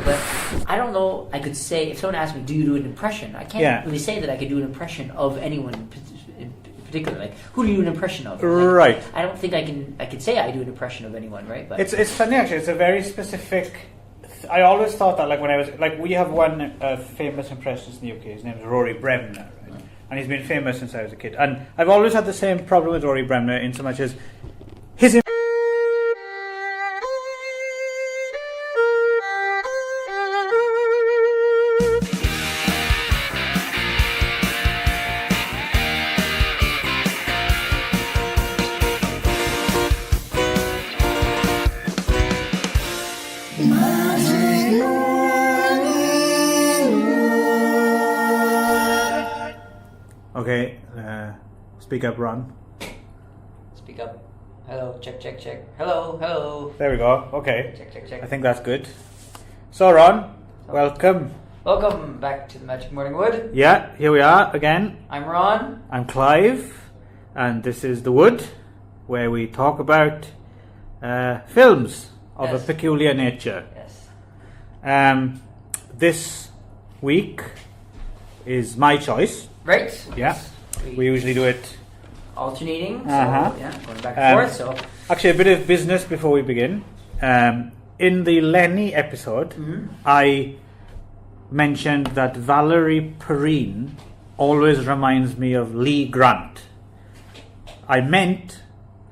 but I don't know. I could say, if someone asked me, do you do an impression? I can't really say that I could do an impression of anyone in particular. Like, who do you do an impression of? Like, right. I don't think I could say I do an impression of anyone, right? But it's funny actually. It's a very specific. I always thought that, like, when I was like, we have one famous impressionist in the UK. His name is Rory Bremner, right? And he's been famous since I was a kid. And I've always had the same problem with Rory Bremner in so much as his. Okay, speak up, Ron. Speak up. Hello, check. Hello. There we go. Okay. Check. I think that's good. So, Ron, welcome. Welcome back to the Magic Morning Wood. Yeah, here we are again. I'm Ron. I'm Clive, and this is The Wood, where we talk about films of a peculiar nature. Yes. This week is my choice. Right. Yeah. We usually do it alternating. So, going back and forth. So, actually, a bit of business before we begin. In the Lenny episode, I mentioned that Valerie Perrine always reminds me of Lee Grant. I meant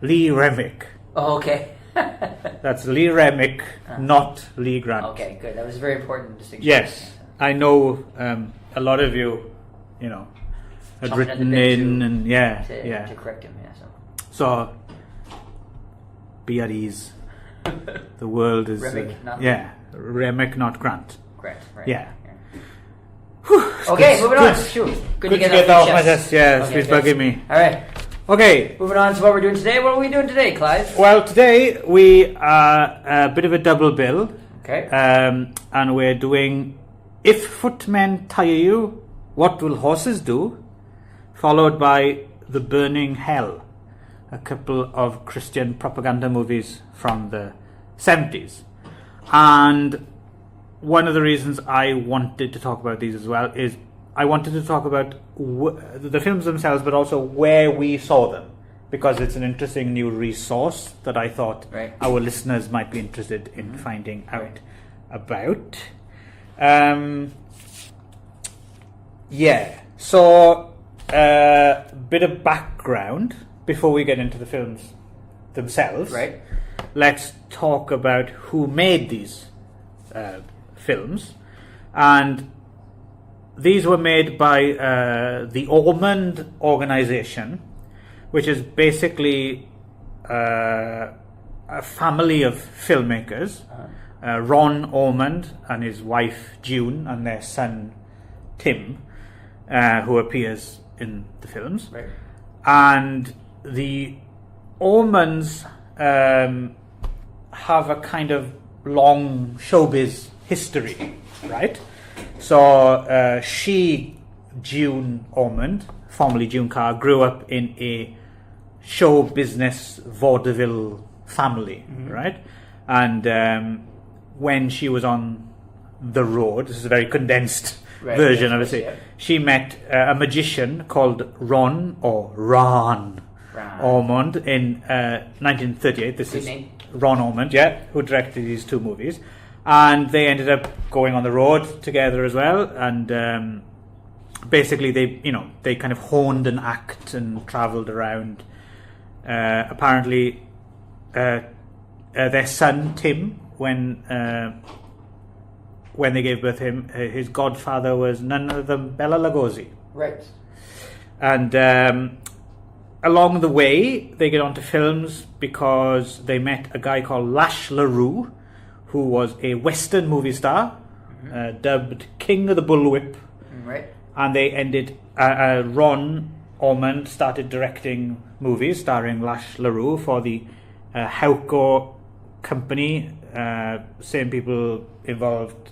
Lee Remick. Oh, okay. That's Lee Remick, not Lee Grant. Okay, good. That was a very important distinction. Yes, I know a lot of you, had written in and to correct him. Yeah, so be at ease. The world is Remick, not Remick, not Grant. Correct. Right. Yeah. Okay, moving on. Shoot. Good to get that off my chest. Yeah, it's bugging me. All right. Okay. Moving on to what we're doing today. What are we doing today, Clive? Well, today we are a bit of a double bill. Okay. And we're doing If Footmen Tire You, What Will Horses Do? Followed by The Burning Hell, a couple of Christian propaganda movies from the 70s. And one of the reasons I wanted to talk about these as well is I wanted to talk about the films themselves, but also where we saw them, because it's an interesting new resource that I thought our listeners might be interested in finding out about. So a bit of background before we get into the films themselves. Right. Let's talk about who made these films. And these were made by the Ormonds organization, which is basically a family of filmmakers. Ron Ormond and his wife June and their son Tim, who appears in the films. Right. And the Ormonds have a kind of long showbiz history, right? So June Ormond, formerly June Carr, grew up in a show business vaudeville family, right? And when she was on the road, this is a very condensed version, obviously, she met a magician called Ron Ormond in 1938. This is Ron Ormond, who directed these two movies. And they ended up going on the road together as well, and basically they kind of honed an act and travelled around. Apparently, their son Tim, when they gave birth to him, his godfather was none other than Bela Lugosi. Right. And along the way, they get onto films because they met a guy called Lash LaRue, who was a Western movie star, dubbed King of the Bullwhip. Right. And they ended, Ron Ormond started directing movies starring Lash LaRue for the Hauco company, same people involved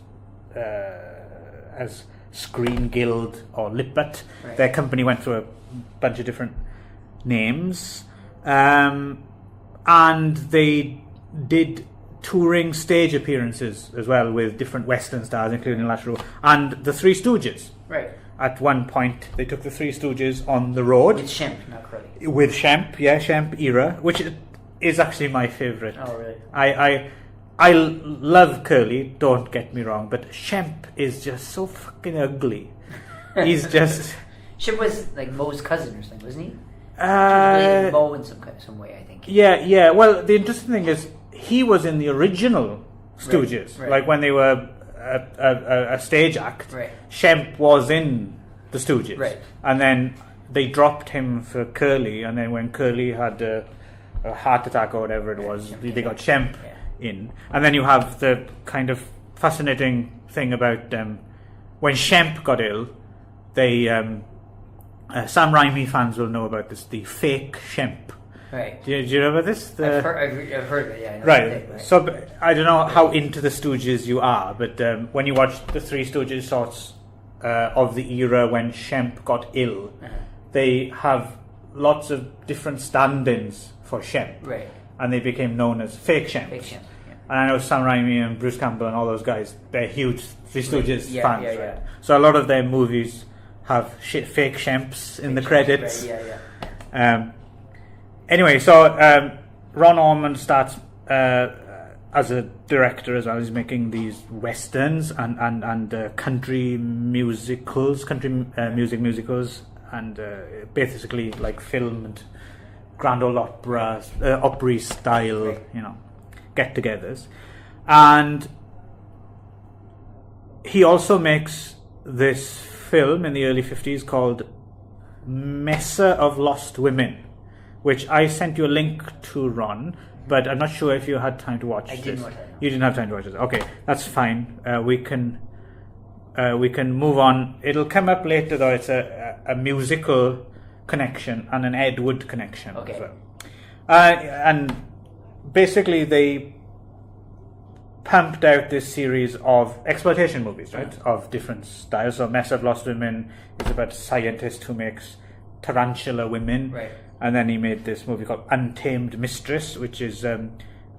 as Screen Guild or Lippert. Right. Their company went through a bunch of different names. And they did touring stage appearances as well with different Western stars, including Lasseroe, and the Three Stooges. Right. At one point, they took the Three Stooges on the road. With Shemp, not Curly. With Shemp, Shemp era, which is actually my favourite. Oh, really? I love Curly, don't get me wrong, but Shemp is just so fucking ugly. He's just... Shemp was like Moe's cousin or something, wasn't he? Moe in some way, I think. Yeah. Well, the interesting thing is, he was in the original Stooges, right. like when they were a stage act. Right. Shemp was in the Stooges, right. And then they dropped him for Curly, and then when Curly had a heart attack or whatever it was, they got Shemp in. And then you have the kind of fascinating thing about when Shemp got ill, they Sam Raimi fans will know about this, the fake Shemp. Right. Do you know about this? I've heard of it, yeah. I know right. So I don't know how into the Stooges you are, but when you watch the Three Stooges sorts of the era when Shemp got ill, they have lots of different stand-ins for Shemp. Right. And they became known as fake Shemps. Fake Shemp, yeah. And I know Sam Raimi and Bruce Campbell and all those guys, they're huge Three Stooges fans. Yeah. Right? So a lot of their movies have fake Shemps in the credits. Right, yeah. Anyway, so Ron Ormond starts as a director as well. He's making these westerns and country musicals, music musicals, and basically like filmed Grand Ole Opera, Opry style, get-togethers. And he also makes this film in the early 50s called Messer of Lost Women, which I sent you a link to, Ron, but I'm not sure if you had time to watch this. I didn't watch it. You didn't have time to watch it. Okay, that's fine. We can move on. It'll come up later, though. It's a musical connection and an Ed Wood connection as well. And basically, they pumped out this series of exploitation movies, right, of different styles. So Mess of Lost Women is about a scientist who makes tarantula women. Right. And then he made this movie called Untamed Mistress, which is...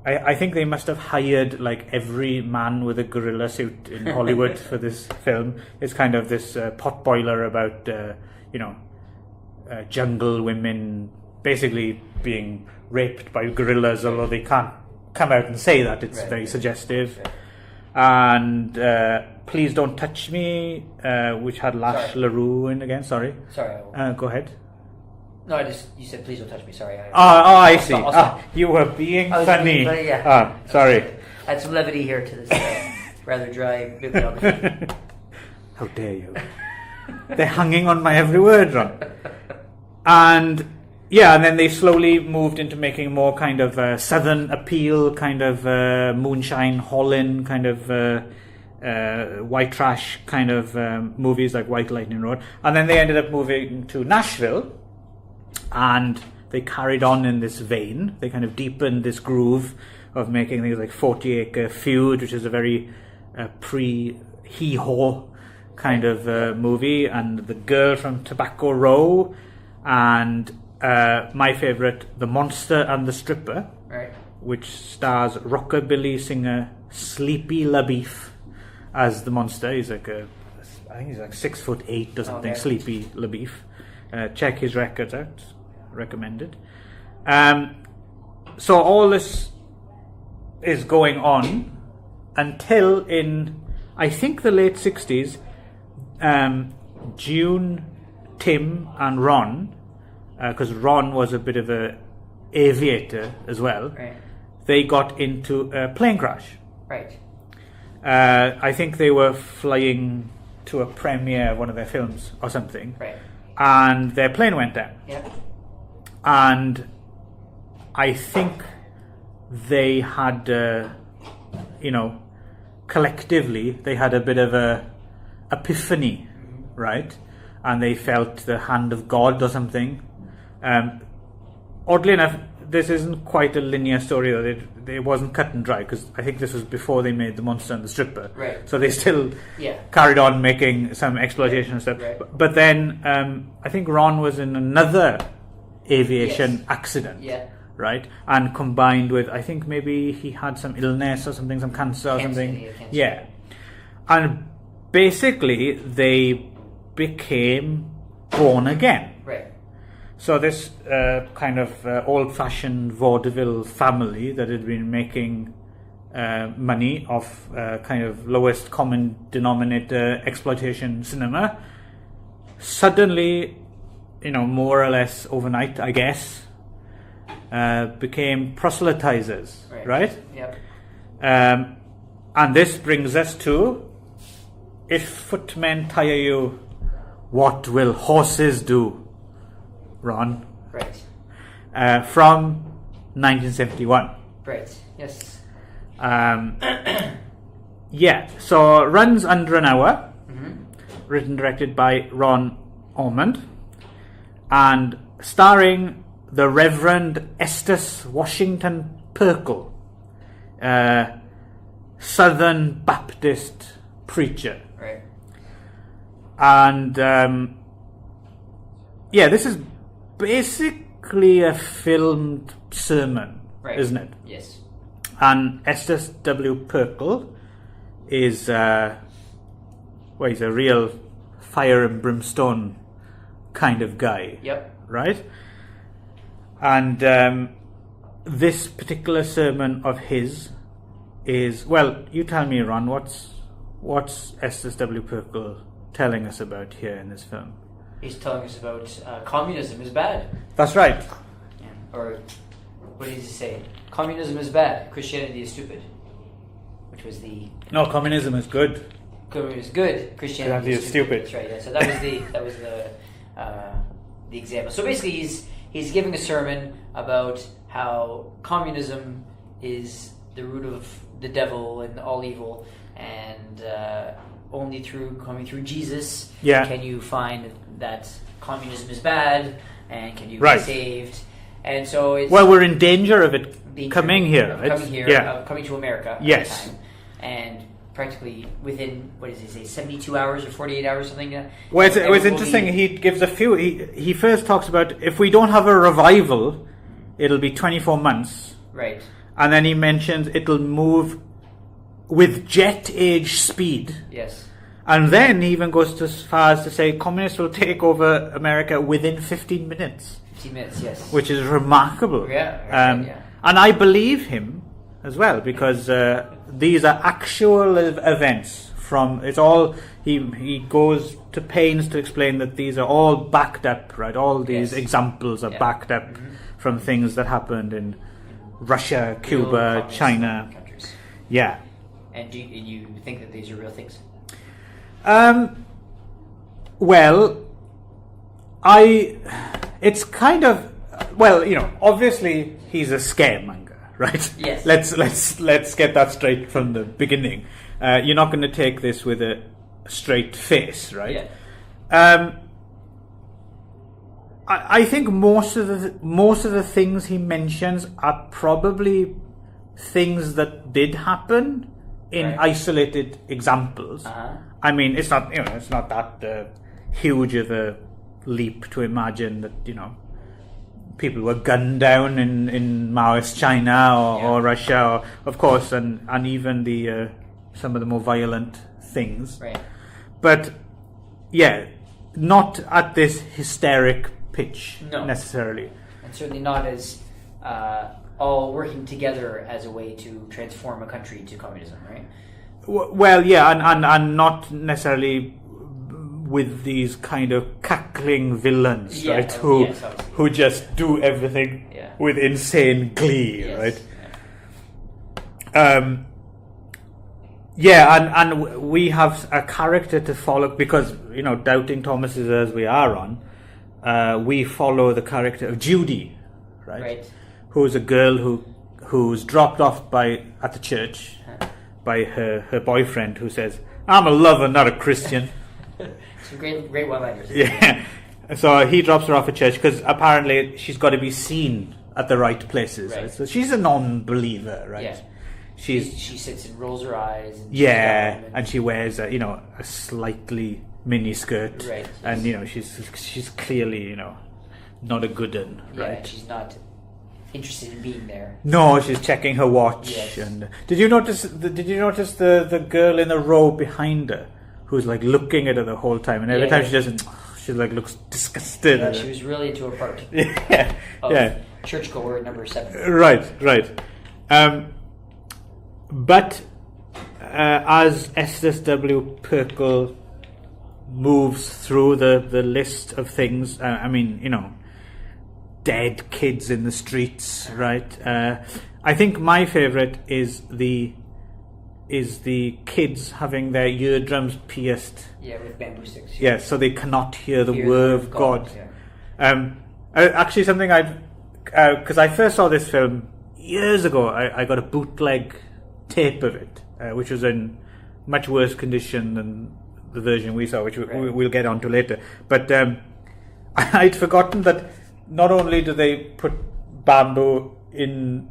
I think they must have hired like every man with a gorilla suit in Hollywood for this film. It's kind of this potboiler about, jungle women basically being raped by gorillas, although they can't come out and say that. It's very suggestive. Right. And Please Don't Touch Me, which had Lash LaRue in again. Sorry. Go ahead. No, you said please don't touch me. Sorry. I see. You were being funny. Sorry. Add some levity here to this rather dry bibliography. How dare you? They're hanging on my every word, Ron. And then they slowly moved into making more kind of southern appeal, kind of moonshine Holland, kind of white trash kind of movies like White Lightning Road. And then they ended up moving to Nashville. And they carried on in this vein. They kind of deepened this groove of making things like 40 Acre Feud, which is a very pre-hee-haw kind of movie, and The Girl from Tobacco Row, and my favourite, The Monster and the Stripper, which stars rockabilly singer Sleepy LaBeef as the monster. He's like I think he's like 6'8" or something. Sleepy LaBeef. Check his records out. Recommended. So all this is going on until in, I think, the late 60s, June, Tim and Ron, because Ron was a bit of a aviator as well, they got into a plane crash. Right. I think they were flying to a premiere of one of their films or something. Right. And their plane went down. Yeah. And I think they had, collectively, they had a bit of a epiphany, right? And they felt the hand of God or something. Oddly enough, this isn't quite a linear story, though. It wasn't cut and dry, because I think this was before they made The Monster and the Stripper. Right. So they still carried on making some exploitation and stuff. Right. But then I think Ron was in another aviation accident. Yeah. right? And combined with, I think maybe he had some illness or something, some cancer or something. Yeah. And basically, they became born again. Right. So this kind of old-fashioned vaudeville family that had been making money off kind of lowest common denominator exploitation cinema, suddenly, more or less overnight, I guess, became proselytizers, right? Yep. And this brings us to, if footmen tire you, what will horses do? Ron. Right. From 1971. Right. Yes. Yeah. So runs under an hour. Written, directed by Ron Ormond, and starring the Reverend Estus Washington Pirel, Southern Baptist preacher. Right. And this is basically a filmed sermon, isn't it? Yes. And Estus W. Pirel is, he's a real fire and brimstone kind of guy. Yep. Right? And this particular sermon of his is, well, you tell me, Ron, what's Estus W. Pirel telling us about here in this film? He's telling us about communism is bad. That's right. Yeah. Or what did he say? Communism is bad. Christianity is stupid. Which was No, communism is good. Communism is good. Christianity is stupid. That's right. Yeah. So that was the example. So basically, he's giving a sermon about how communism is the root of the devil and all evil, and only coming through Jesus can you find that communism is bad, and can you be saved. And so it's we're in danger of it coming here, right? Coming to America at yes. the time. And practically within, 72 hours or 48 hours, something like that. Well, it was interesting. He gives a few. He first talks about, if we don't have a revival, it'll be 24 months. Right. And then he mentions it'll move with jet age speed. Yes. And then he even goes as far as to say communists will take over America within 15 minutes. 15 minutes, yes. Which is remarkable. Yeah. And I believe him as well, because these are actual events from, it's all, he goes to pains to explain that these are all backed up, right? All these examples are backed up from things that happened in Russia, Cuba, China. Countries. Yeah. And do you think that these are real things? Well, it's kind of, obviously he's a scaremonger, right? Yes. Let's get that straight from the beginning. You're not going to take this with a straight face, right? Yeah. I think most of the things he mentions are probably things that did happen in isolated examples. Uh-huh. I mean, it's not that huge of a leap to imagine that people were gunned down in Maoist China or Russia, or, of course, and even the some of the more violent things. Right. But not at this hysteric pitch necessarily, and certainly not as all working together as a way to transform a country to communism, right? Well, and not necessarily with these kind of cackling villains, right? Who just do everything with insane glee, right? And we have a character to follow because doubting Thomases as we are on, we follow the character of Judy, right? Who's a girl who's dropped off at the church by her boyfriend, who says, "I'm a lover, not a Christian." Some great one-liners. Yeah. So he drops her off at church because apparently she's got to be seen at the right places. Right. So she's a non-believer, right? Yeah. She sits and rolls her eyes. And and she wears a slightly mini skirt. Right. And she's clearly not a good one, right? Yeah, she's not interested in being there. No, she's checking her watch. Yes. And did you notice the girl in the row behind her, who's like looking at her the whole time, and every time she doesn't, she like looks disgusted. Yeah, she was really into her part. Yeah. Churchgoer number 7. Right. But as Estus W. Pirel moves through the list of things, I mean, dead kids in the streets, right? I think my favourite is the kids having their eardrums pierced. Yeah, with bamboo sticks. Yeah, so they cannot hear the word of God. Yeah. Actually, something because I first saw this film years ago. I got a bootleg tape of it, which was in much worse condition than the version we saw, which we'll get onto later. But I'd forgotten that not only do they put bamboo in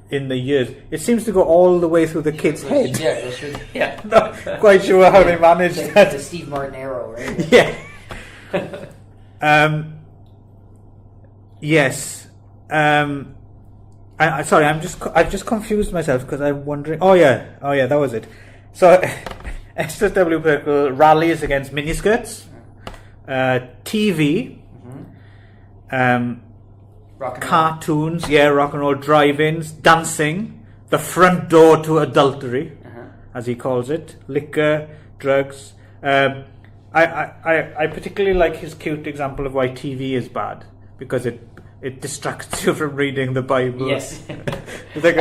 the ears, it seems to go all the way through the kid's head. Yeah, goes through. Yeah. Not quite sure how they managed that. The Steve Martin arrow, right? Yeah. Yes. Sorry, I've just confused myself because I'm wondering. Oh yeah, that was it. So, Estus W. Pirel rallies against miniskirts, TV, cartoons, rock and roll, drive-ins, dancing, the front door to adultery, as he calls it, liquor, drugs. I particularly like his cute example of why TV is bad, because it distracts you from reading the Bible. Yes. Like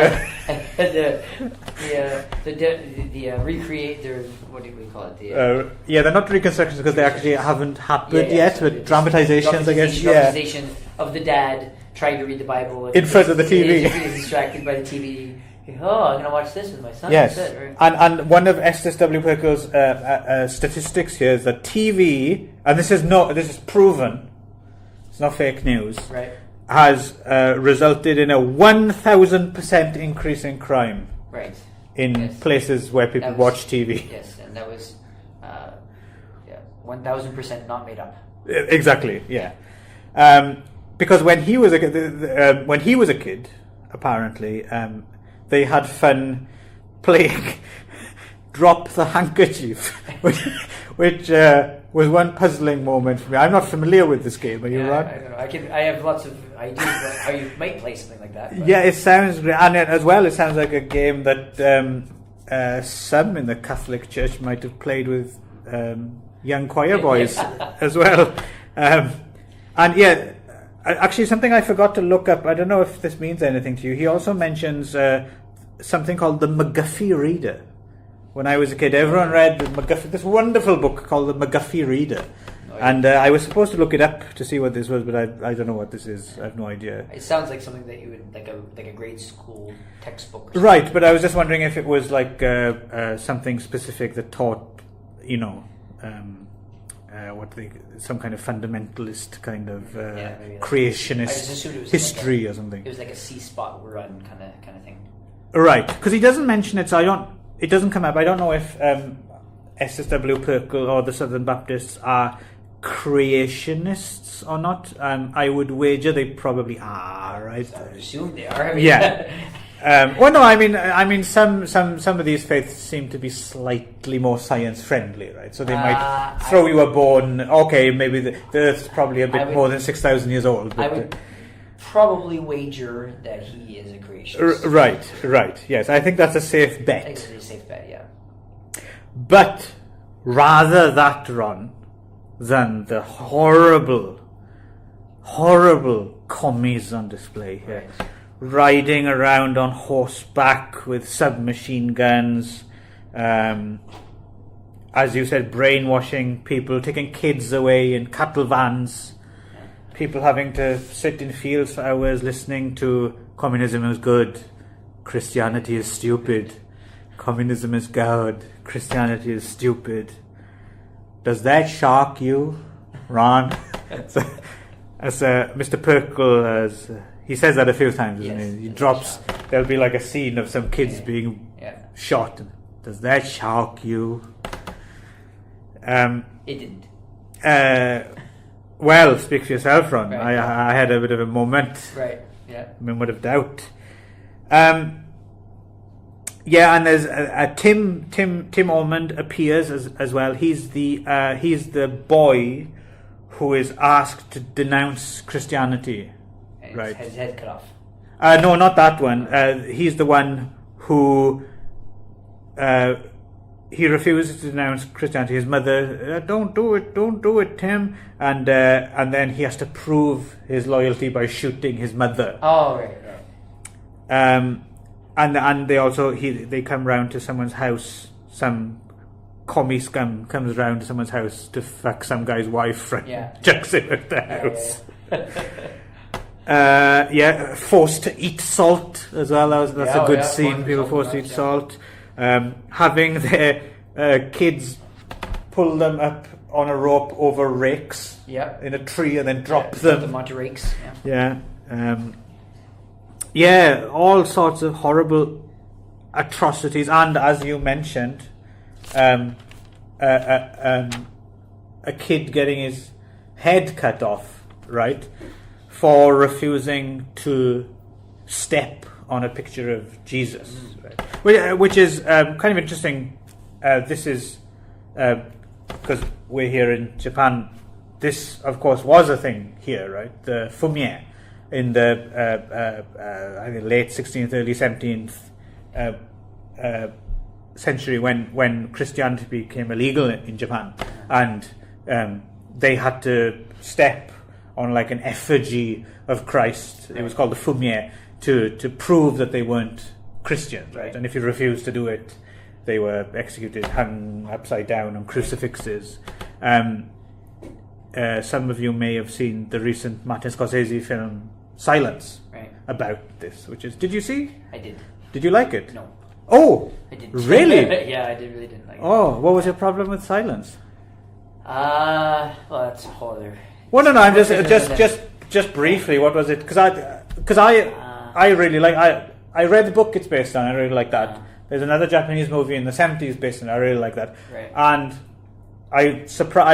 recreate their, what do we call it? They're not reconstructions because they actually haven't happened yet, but dramatizations, I guess. Dramatization of the dad trying to read the Bible in front of the TV. He's distracted by the TV. Oh, I'm going to watch this with my son. Yes, right? and one of Estus W. Pirel's statistics here is that TV, and this is proven, it's not fake news, right, has resulted in a 1,000% increase in crime. Right. In places where people watch TV. Yes, and that was 1,000% not made up. Exactly. Yeah. Because when he was a kid, apparently, they had fun playing Drop the Handkerchief, which was one puzzling moment for me. I'm not familiar with this game. Are you, Ron? I don't know. I have lots of ideas about how you might play something like that. But. Yeah, it sounds great, and as well, it sounds like a game that some in the Catholic Church might have played with young choir boys as well. Actually, something I forgot to look up. I don't know if this means anything to you. He also mentions something called the McGuffey Reader. When I was a kid, everyone read this wonderful book called the McGuffey Reader. And I was supposed to look it up to see what this was, but I don't know what this is. I have no idea. It sounds like something that you would like a grade school textbook. Right, but I was just wondering if it was like something specific that taught, some kind of fundamentalist kind of creationist history or something. It was like a C-spot run kind of thing. Right, because he doesn't mention it, so it doesn't come up. I don't know if Estus W. Pirel or the Southern Baptists are creationists or not. I would wager they probably are, right? I would assume they are. I mean, some of these faiths seem to be slightly more science friendly, right? So they might throw you a bone. Okay, maybe the Earth's probably a bit more than 6,000 years old. But, I would probably wager that he is a creationist. Right. Yes, I think that's a safe bet. I think it's a safe bet, yeah. But rather that, Ron, than the horrible commies on display here. Right. Riding around on horseback with submachine guns, as you said, brainwashing people, taking kids away in cattle vans, people having to sit in fields for hours listening to communism is good, Christianity is stupid, communism is God, Christianity is stupid. Does that shock you, Ron? As Mr. Pirel he says that a few times, doesn't he? He drops. There'll be like a scene of some kids being shot. Does that shock you? It didn't. Well, speak for yourself, Ron. Right. I had a bit of a moment. Right. Yeah. Moment of doubt. Yeah, and there's Tim Ormond appears as well. He's the boy who is asked to denounce Christianity. And right. His head cut off. No, not that one. He's the one who he refuses to denounce Christianity. His mother, don't do it, Tim. And then he has to prove his loyalty by shooting his mother. Oh, right. And they also they come round to someone's house. Some commie scum comes round to someone's house to fuck some guy's wife. Right? Yeah. Chucks him at the house. Forced to eat salt as well. That's a good scene. People forced to eat salt. Having their kids pull them up on a rope over rakes in a tree and then drop them onto rakes. All sorts of horrible atrocities, and as you mentioned, a kid getting his head cut off, right, for refusing to step on a picture of Jesus, right? Which is kind of interesting. This is because we're here in Japan. This, of course, was a thing here, right? The Footmen in the I think late 16th, early 17th century, when Christianity became illegal in Japan, and they had to step on like an effigy of Christ. It was called the Footmen to prove that they weren't Christians, right? And if you refused to do it, they were executed, hung upside down on crucifixes. Some of you may have seen the recent Martin Scorsese film Silence about this, which is... Did you see? I did. Did you like it? No. Oh! I didn't. Really? Yeah, I really didn't like it. Oh, what was your problem with Silence? Well, that's a whole other... Well, no, I'm just briefly, what was it? Because I really like... I read the book it's based on, I really like that. There's another Japanese movie in the 70s based on it, I really like that. Right. And I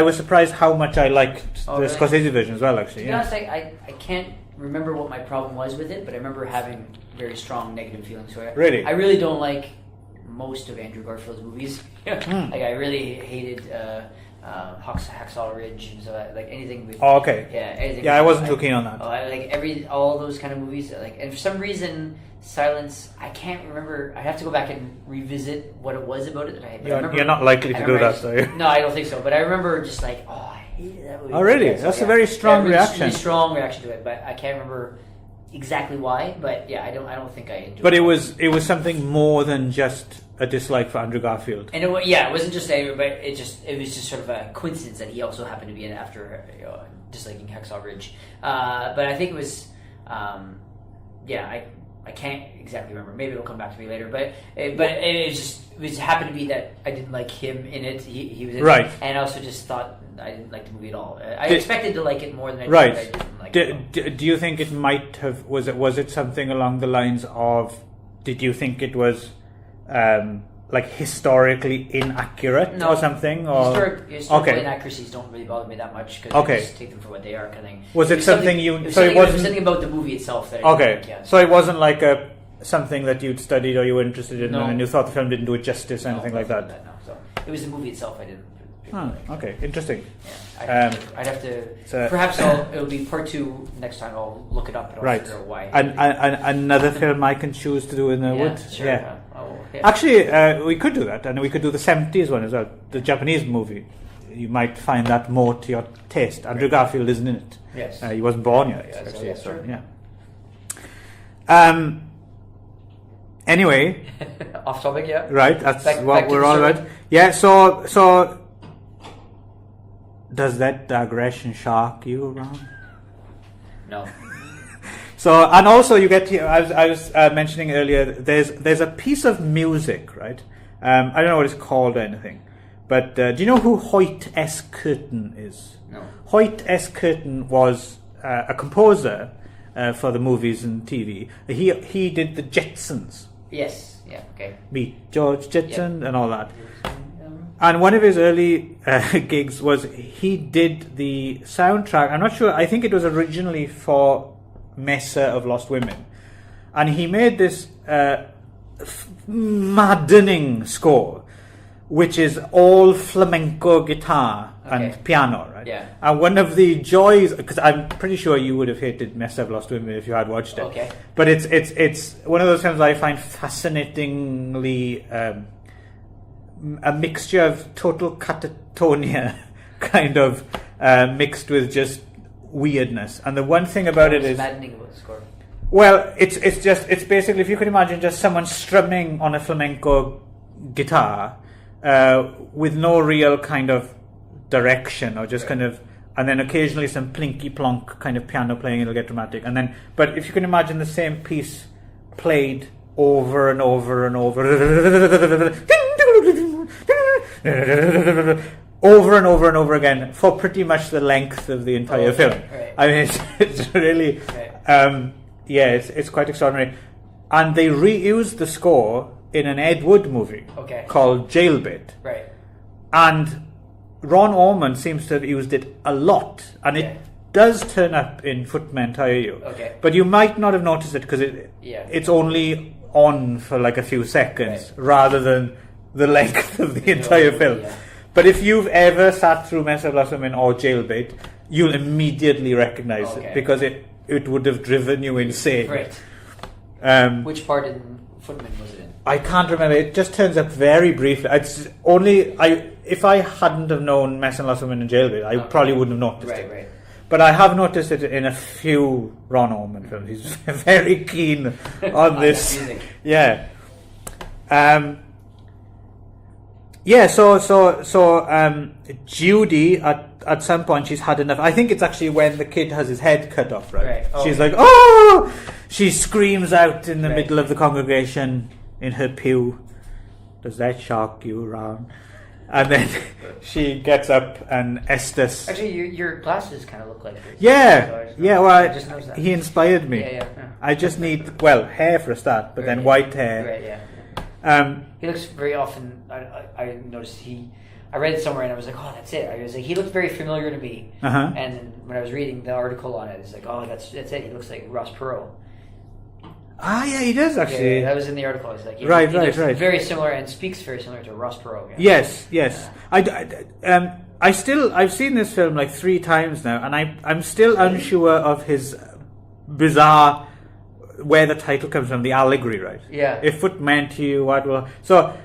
was surprised how much I liked the Scorsese version as well, actually. To be honest, I can't remember what my problem was with it, but I remember having very strong negative feelings for it. Really? I really don't like most of Andrew Garfield's movies. Like, I really hated Hacksaw Ridge and so like anything with... Oh, okay. Yeah, anything. Yeah, I wasn't too keen on that. I like all those kind of movies. Like, and for some reason, Silence, I can't remember. I have to go back and revisit what it was about it. You're not likely to do that, are you? No, I don't think so. But I remember just like, I hated that movie. Oh, really? That's a very strong reaction. Really strong reaction to it, but I can't remember exactly why. But yeah, I don't think I enjoyed it. But it was something more than just a dislike for Andrew Garfield. And it wasn't just anger, but it was just sort of a coincidence that he also happened to be in after disliking Hacksaw Ridge. But I think it was, I can't exactly remember. Maybe it'll come back to me later. But it just happened to be that I didn't like him in it. He was in it, and I also just thought I didn't like the movie at all. I expected to like it more than I did. But I didn't like it. Do you think it might have? Was it something along the lines of? Did you think it was? Like historically inaccurate or something? Or historical inaccuracies don't really bother me that much because I just take them for what they are, kind of thing. Was it something you? It was something about the movie itself that I didn't like, so it wasn't like something that you'd studied or you were interested in, and you thought the film didn't do it justice or anything like that. No, so it was the movie itself I didn't. Okay, interesting. Yeah, I'd have to. Perhaps it'll be part 2 next time. I'll look it up and I'll figure out why. And another film I can choose to do in the wood. Sure. Yeah. Actually, we could do that, and we could do the 70s one as well, the Japanese movie. You might find that more to your taste. Andrew Garfield isn't in it. Yes. He wasn't born yet, actually. So, yeah. Anyway. Off topic, yeah. Right, that's what we're all about. Yeah, so does that digression shock you, Ron? No. So, and also you get here, I was mentioning earlier, there's a piece of music, right? I don't know what it's called or anything, but do you know who Hoyt S. Curtin is? No. Hoyt S. Curtin was a composer for the movies and TV. He did the Jetsons. Yes, yeah, okay. Meet George Jetson and all that. And one of his early gigs was he did the soundtrack. I'm not sure, I think it was originally for Mesa of Lost Women. And he made this maddening score, which is all flamenco guitar and piano, right? Yeah. And one of the joys, because I'm pretty sure you would have hated Mesa of Lost Women if you had watched it. Okay. But it's one of those films I find fascinatingly a mixture of total catatonia, kind of mixed with just weirdness. And the one thing about it is maddening about the score. Well, it's basically, if you could imagine just someone strumming on a flamenco guitar with no real kind of direction, or just kind of, and then occasionally some plinky plonk kind of piano playing, it'll get dramatic. And then, but if you can imagine the same piece played over and over and over, over and over and over again for pretty much the length of the entire film. Right. I mean, it's really, it's quite extraordinary. And they reused the score in an Ed Wood movie called Jailbait. Right. And Ron Ormond seems to have used it a lot, and it does turn up in Footmen Tire You. Okay. But you might not have noticed it because it's only on for like a few seconds rather than the length of the entire film. Yeah. But if you've ever sat through Mesa of Lost Women or Jailbait, you'll immediately recognise it because it would have driven you insane. Right. Which part in Footmen was it in? I can't remember. It just turns up very briefly. It's only if I hadn't have known Mesa of Lost Women and Jailbait, I probably wouldn't have noticed it. Right. But I have noticed it in a few Ron Ormond films. He's very keen on this. Yeah. So Judy at some point she's had enough. I think it's actually when the kid has his head cut off, right? She's like, oh! She screams out in the middle of the congregation in her pew. Does that shock you, Ron? And then she gets up and Estus. Actually, your glasses kind of look like this. Yeah. Well, I just noticed that. He inspired me. Yeah. I just need, hair for a start, but then white hair. Right, yeah. He looks very often. I noticed I read it somewhere and I was like, oh, that's it. I was like, he looks very familiar to me. Uh-huh. And when I was reading the article on it, it's like, oh, that's it. He looks like Ross Perot. Ah, yeah, he does actually. Yeah, that was in the article. I was like, he right. Very similar and speaks very similar to Ross Perot. Yeah. Yes. I've seen this film like 3 times now, and I'm still unsure of his bizarre, where the title comes from, the allegory, right? Yeah. If Footmen to you, what will... So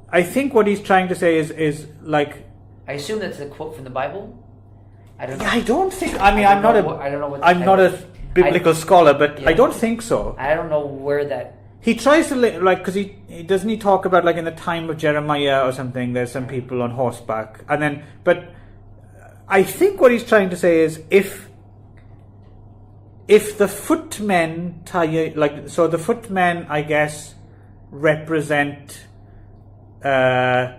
I think what he's trying to say is like... I assume that's a quote from the Bible? I don't know. I don't think... I mean, I'm not a biblical scholar, but I don't think so. I don't know where that... He tries to, because he doesn't he talk about, like, in the time of Jeremiah or something, there's some people on horseback, and then... But I think what he's trying to say is, if the footmen so the footmen, I guess, represent I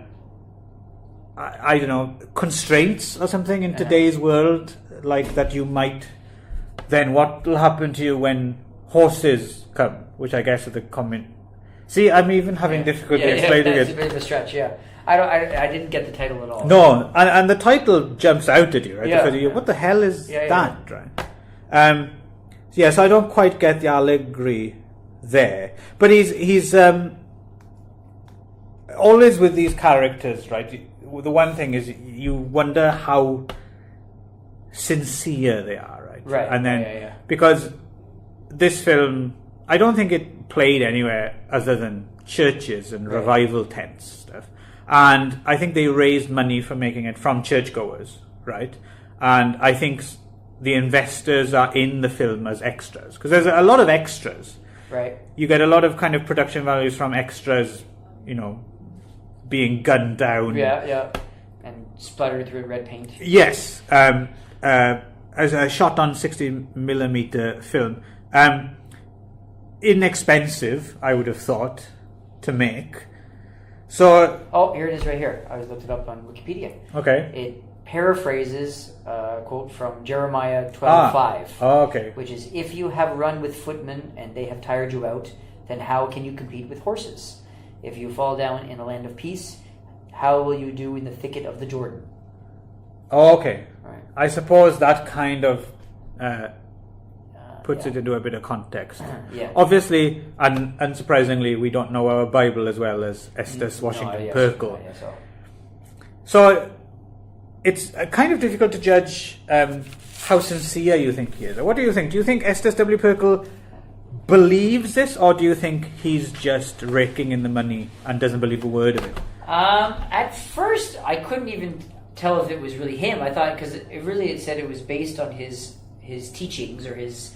don't know, constraints or something in today's world, like that you might, then what will happen to you when horses come, which I guess are the common... See, I'm even having difficulty explaining it. It's a bit of a stretch, I didn't get the title at all. No, and the title jumps out at you, right? Yeah. Because what the hell is that, right? So I don't quite get the allegory there. But he's always with these characters, right? The one thing is you wonder how sincere they are, right? Right. And then because this film, I don't think it played anywhere other than churches and revival tents stuff. And I think they raised money for making it from churchgoers, right? And I think the investors are in the film as extras, because there's a lot of extras. Right. You get a lot of kind of production values from extras, being gunned down. Yeah. And splattered through red paint. Yes. As a shot on 60mm film. Inexpensive, I would have thought, to make. So... Oh, here it is right here. I looked it up on Wikipedia. Okay. It paraphrases a quote from Jeremiah 12:5. Oh, okay. Which is, if you have run with footmen and they have tired you out, then how can you compete with horses? If you fall down in a land of peace, how will you do in the thicket of the Jordan? Oh, okay. Right. I suppose that kind of puts it into a bit of context. Yeah. Obviously, and unsurprisingly, we don't know our Bible as well as Estus Washington Pirkel. So it's kind of difficult to judge how sincere you think he is. What do you think? Do you think Estus W. Pirkel believes this, or do you think he's just raking in the money and doesn't believe a word of it? At first, I couldn't even tell if it was really him. I thought, because it said it was based on his teachings or his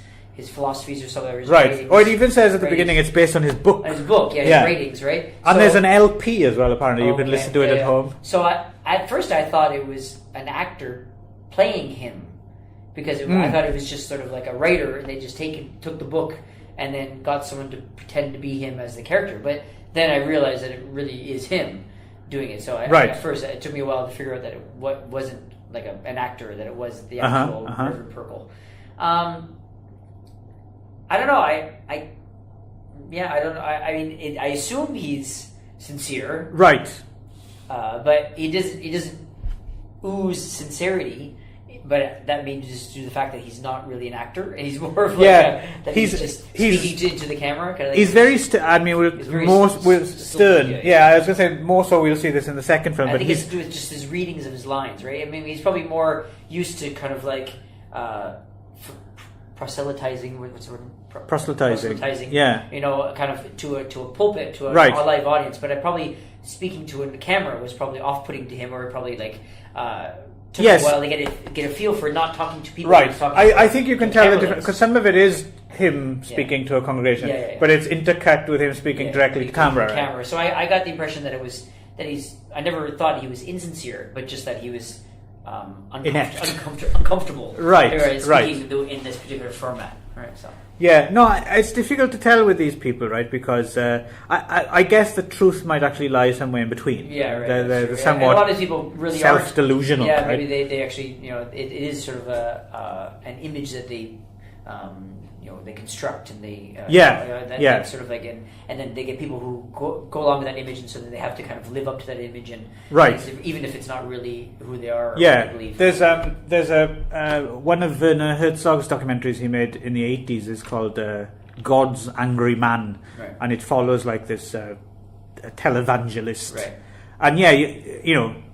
philosophies or something. Or his right. Or it even says at the beginning it's based on his book. His book, his ratings, right? And there's an LP as well, apparently. You can listen to it at home. So at first I thought it was an actor playing him, because I thought it was just sort of like a writer, and they just took the book and then got someone to pretend to be him as the character. But then I realized that it really is him doing it. So at first it took me a while to figure out that it wasn't like an actor, that it was the actual Reverend Pirkel. I don't know. I don't know. I mean, I assume he's sincere, right? But he doesn't ooze sincerity. But that may just due to the fact that he's not really an actor, and he's more of like he's just speaking to the camera. Kind of like, he's very. Stern. Yeah, I was going to say more so. We'll see this in the second film. I but think it's to do with just his readings of his lines, right? I mean, he's probably more used to kind of like proselytizing. What's the word? Proselytizing. Yeah. Kind of to a pulpit, to a live audience. But probably speaking to the camera was probably off-putting to him, or probably like. Took a while to get a feel for not talking to people. Right. I think you can tell the difference, because some of it is him speaking to a congregation, but it's intercut with him speaking directly to camera. Right? So I got the impression that I never thought he was insincere, but just that he was uncomfortable. Right. Speaking in this particular format. Right. So. Yeah, no, it's difficult to tell with these people, right? Because I guess the truth might actually lie somewhere in between. Yeah, right. They're somewhat and a lot of people really self-delusional. Yeah, right? maybe they actually, it is sort of an image that they, they construct, and they sort of like, and then they get people who go along with that image, and so then they have to kind of live up to that image, and even if it's not really who they are. Or what they believe. There's one of Werner Herzog's documentaries he made in the 80s is called God's Angry Man, and it follows like this televangelist, and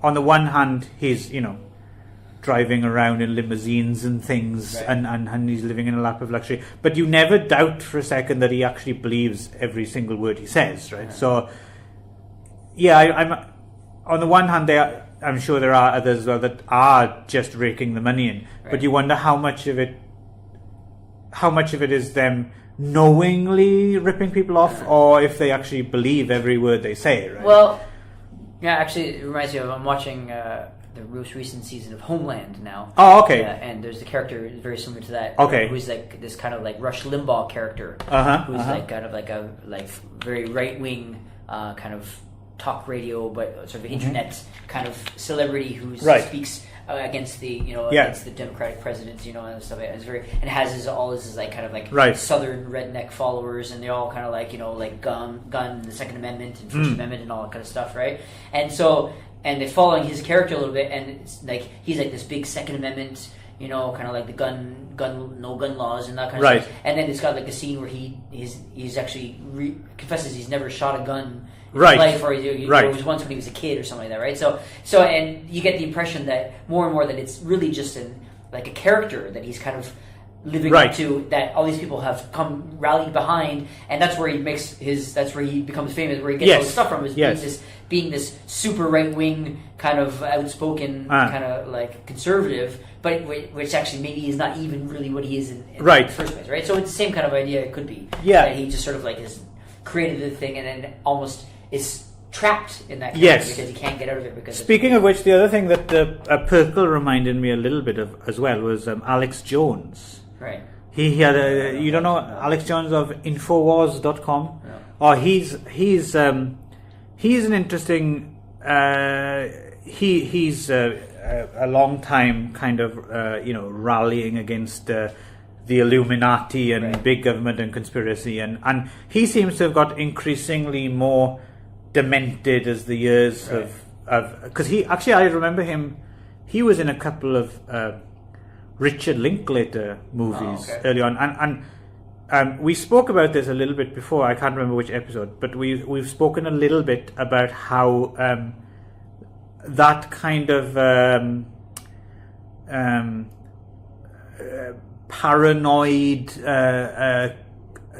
on the one hand he's driving around in limousines and things, and he's living in a lap of luxury. But you never doubt for a second that he actually believes every single word he says, right? So, I'm on the one hand, I'm sure there are others as well that are just raking the money in. But you wonder how much of it is them knowingly ripping people off, or if they actually believe every word they say, right? Well, actually, it reminds me of, I'm watching the most recent season of Homeland now. Oh, okay. And there's a character very similar to that. Okay. Who's like this kind of like Rush Limbaugh character. Who's like kind of like a very right wing kind of talk radio, but sort of internet kind of celebrity who speaks against the against the Democratic presidents, and stuff. It's and has all his like kind of like Southern redneck followers, and they all kind of like like gun, the Second Amendment and First Amendment and all that kind of stuff, right? And so. And they're following his character a little bit, and it's like he's like this big Second Amendment, kind of like the no gun laws and that kind of stuff. And then it's got like a scene where he's actually confesses he's never shot a gun in his life, or it was once when he was a kid or something like that, right? So and you get the impression that more and more that it's really just like a character that he's kind of living up to, that all these people have come rallied behind, and that's where he that's where he becomes famous, where he gets all this stuff from, is being this super right wing kind of outspoken kind of like conservative, but which actually maybe is not even really what he is in the first place, right? So it's the same kind of idea it could be. That he just sort of like has created the thing and then almost is trapped in that character because he can't get out of it. Because speaking of which, the other thing that Pirkel reminded me a little bit of as well was Alex Jones. Right. He had you don't know Alex Jones of Infowars.com? No. Oh, he's an interesting. He's a long time kind of rallying against the Illuminati and big government and conspiracy, and he seems to have got increasingly more demented as the years have because I remember him. He was in a couple of Richard Linklater movies early on, and we spoke about this a little bit before. I can't remember which episode, but we've spoken a little bit about how that kind of paranoid,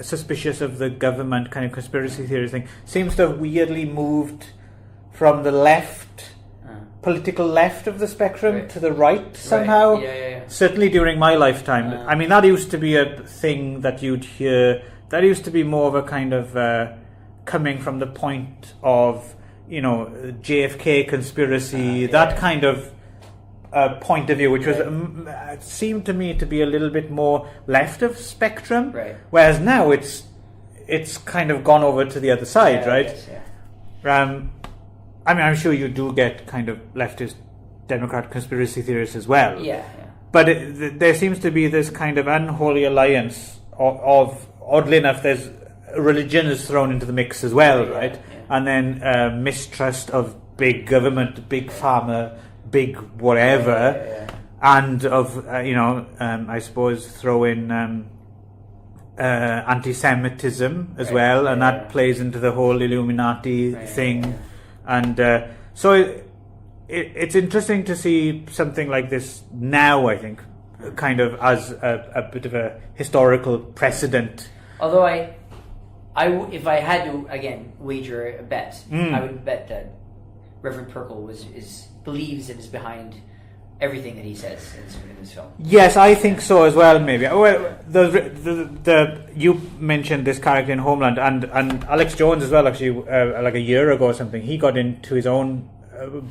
suspicious of the government kind of conspiracy theory thing seems to have weirdly moved from the left, political left of the spectrum to the right somehow. Right. Yeah. Certainly during my lifetime. I mean, that used to be a thing that you'd hear. That used to be more of a kind of coming from the point of, JFK conspiracy, kind of point of view, which was seemed to me to be a little bit more left of spectrum. Right. Whereas now it's kind of gone over to the other side, right? Guess, I mean, I'm sure you do get kind of leftist Democrat conspiracy theorists as well. Yeah. But there seems to be this kind of unholy alliance of oddly enough, there's religion is thrown into the mix as well, right? Yeah. And then mistrust of big government, big pharma, big whatever, and of I suppose throw in anti-Semitism as well, and that plays into the whole Illuminati thing. And so it's interesting to see something like this now, I think, kind of as a bit of a historical precedent. Although if I had to, again, wager a bet, I would bet that Reverend Pirkel believes and is behind everything that he says in this film. Yes, I think so as well. Maybe. Well, you mentioned this character in Homeland, and Alex Jones as well. Actually, like a year ago or something, he got into his own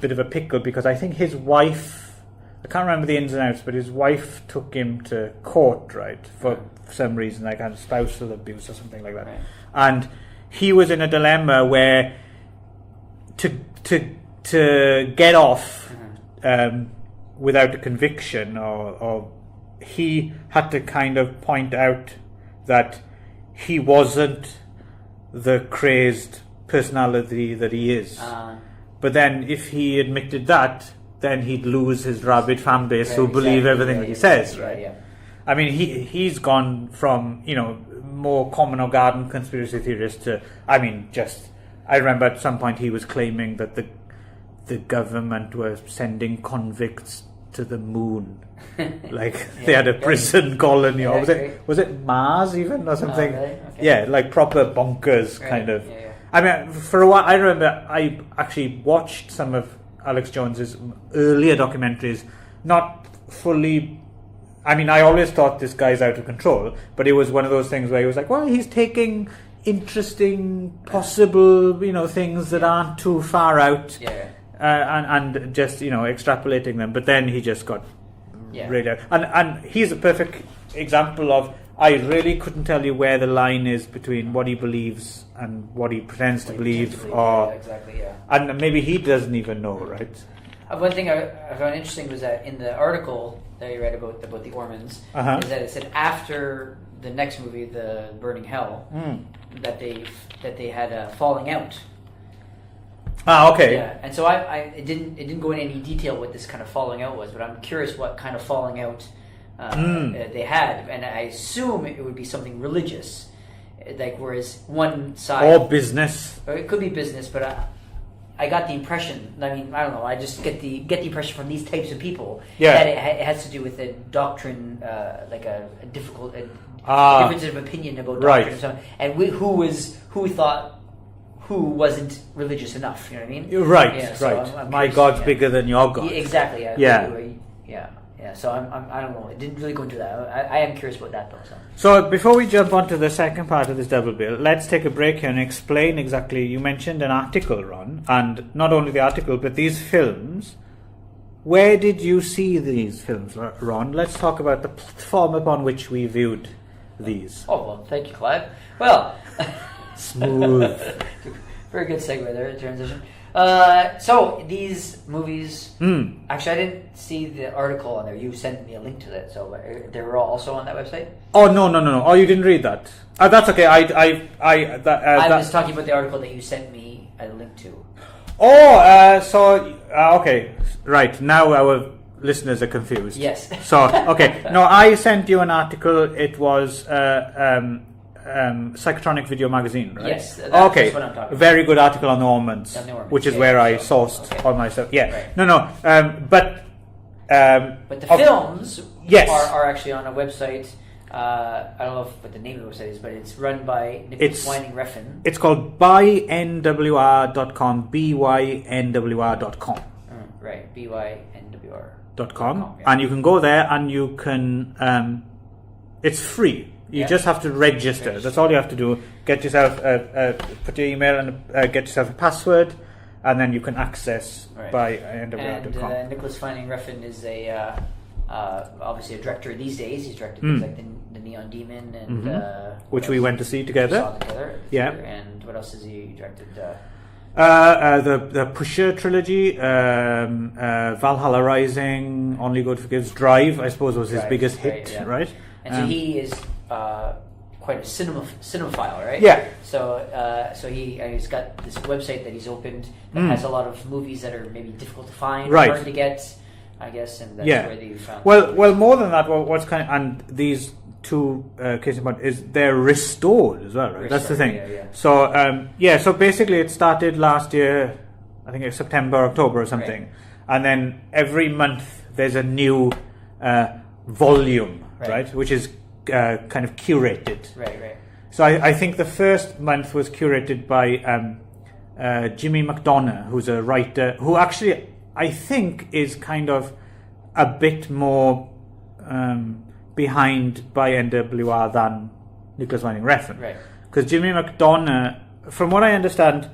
bit of a pickle because I think his wife, I can't remember the ins and outs, but his wife took him to court, right, for some reason, like kind of spousal abuse or something like that, and he was in a dilemma where to get off. Without a conviction, or he had to kind of point out that he wasn't the crazed personality that he is. But then if he admitted that, then he'd lose his rabid fan base who believe everything that he says, right? Yeah. I mean, he's gone from, more common or garden conspiracy theorist to, I remember at some point he was claiming that the government were sending convicts to the moon, like they had a prison colony. Or was it Mars even or something? Really? Okay. Yeah, like proper bonkers kind of. Yeah. I mean, for a while, I remember I actually watched some of Alex Jones's earlier documentaries, not fully. I mean, I always thought this guy's out of control, but it was one of those things where he was like, well, he's taking interesting, possible, things that aren't too far out. Yeah. And just extrapolating them, but then he just got really out. And he's a perfect example of, I really couldn't tell you where the line is between what he believes and what he pretends to believe, and maybe he doesn't even know, right? One thing I found interesting was that in the article that you read about the Ormonds, is that it said after the next movie, The Burning Hell, that they had a falling out. Okay. Yeah, and so it didn't go into any detail what this kind of falling out was, but I'm curious what kind of falling out they had, and I assume it would be something religious, like whereas one side or business, or it could be business, but I got the impression. I mean, I don't know. I just get the impression from these types of people that it has to do with a doctrine, like a difficult difference of opinion about doctrine, and so on, and who thought. Who wasn't religious enough? You know what I mean? Right, yeah, so right. I'm My God's bigger than your God. Yeah, exactly. Yeah. So I don't know. It didn't really go into that. I am curious about that though. So before we jump on to the second part of this double bill, let's take a break here and explain exactly. You mentioned an article, Ron, and not only the article but these films. Where did you see these films, Ron? Let's talk about the platform upon which we viewed these. Oh well, thank you, Clive. Well. Smooth. Very good segue there, transition. So these movies. Actually, I didn't see the article on there. You sent me a link to that, so they were also on that website. Oh no! Oh, you didn't read that. That's okay. I was talking about the article that you sent me a link to. Oh, okay. Right now, listeners are confused. Yes. So, okay. No, I sent you an article. It was Psychotronic Video Magazine, right? Yes. That's what I'm talking about. Very good article on the Ormonds, which is where I sourced all my stuff. Yeah. Right. No. But the films yes. are actually on a website. I don't know what the name of the website is, but it's run by Nicholas Winding Refn. It's called bynwr.com, bynwr.com. Right, bynwr.com. .com, and you can go there and you can, it's free. You just have to register. That's all you have to do. Get yourself, put your email and get yourself a password, and then you can access bynwr.com. And Nicholas Winding Refn is obviously a director these days. He's directed things like the Neon Demon and which we went to see together. Yeah. And what else has he directed? The Pusher trilogy, Valhalla Rising, Only God Forgives, Drive, I suppose was his biggest hit, right? And so he is quite a cinemaphile, right? Yeah. So he's got this website that he's opened that has a lot of movies that are maybe difficult to find, hard to get, I guess, and that's where they found. Well, more than that, what's kind of, and these two cases in point is they're restored as well, right? That's the thing. Yeah. So so basically it started last year, I think it's September, October or something, and then every month there's a new volume, right? Which is kind of curated. Right. So I think the first month was curated by Jimmy McDonough, who's a writer who actually I think is kind of a bit more behind by NWR than Nicholas Winding Refn. Right. Because Jimmy McDonough, from what I understand,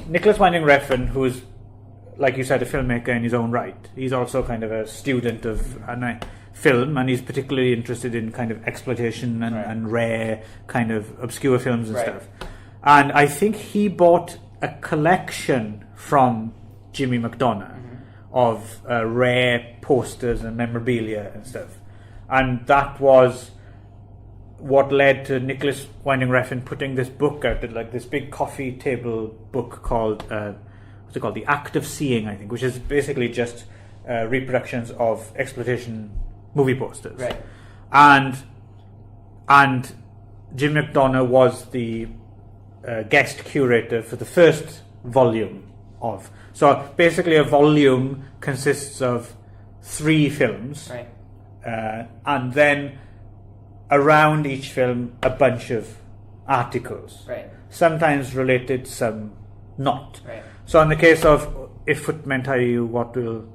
Nicholas Winding Refn, who's, like you said, a filmmaker in his own right, he's also kind of a student of film, and he's particularly interested in kind of exploitation and rare kind of obscure films and stuff. And I think he bought a collection from Jimmy McDonough of rare posters and memorabilia and stuff. And that was what led to Nicholas Winding Refn putting this book out, like this big coffee table book called, what's it called? The Act of Seeing, I think, which is basically just reproductions of exploitation movie posters. Right. And Jim McDonough was the guest curator for the first volume of. So basically a volume consists of 3 films. Right. And then around each film a bunch of articles. Right. Sometimes related, some not. Right. So in the case of If Footmen Tire You, What Will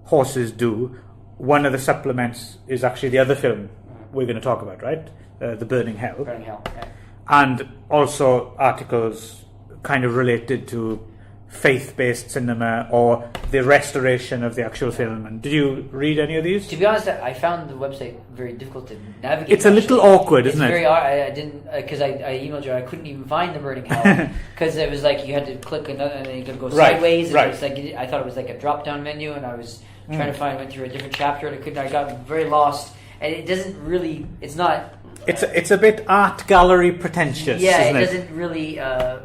Horses Do, one of the supplements is actually the other film we're going to talk about, right? The Burning Hell. Burning Hell, right. And also articles kind of related to faith-based cinema or the restoration of the actual film. And did you read any of these? To be honest, I found the website very difficult to navigate. It's a little awkward, isn't it? It's very I didn't, because I emailed you, I couldn't even find the Burning Hell, because it was like you had to click another, and then you could go sideways, and it was like, I thought it was like a drop-down menu, and I was trying to went through a different chapter, and I got very lost, and it doesn't really, it's not... It's a bit art gallery pretentious, isn't it? Doesn't really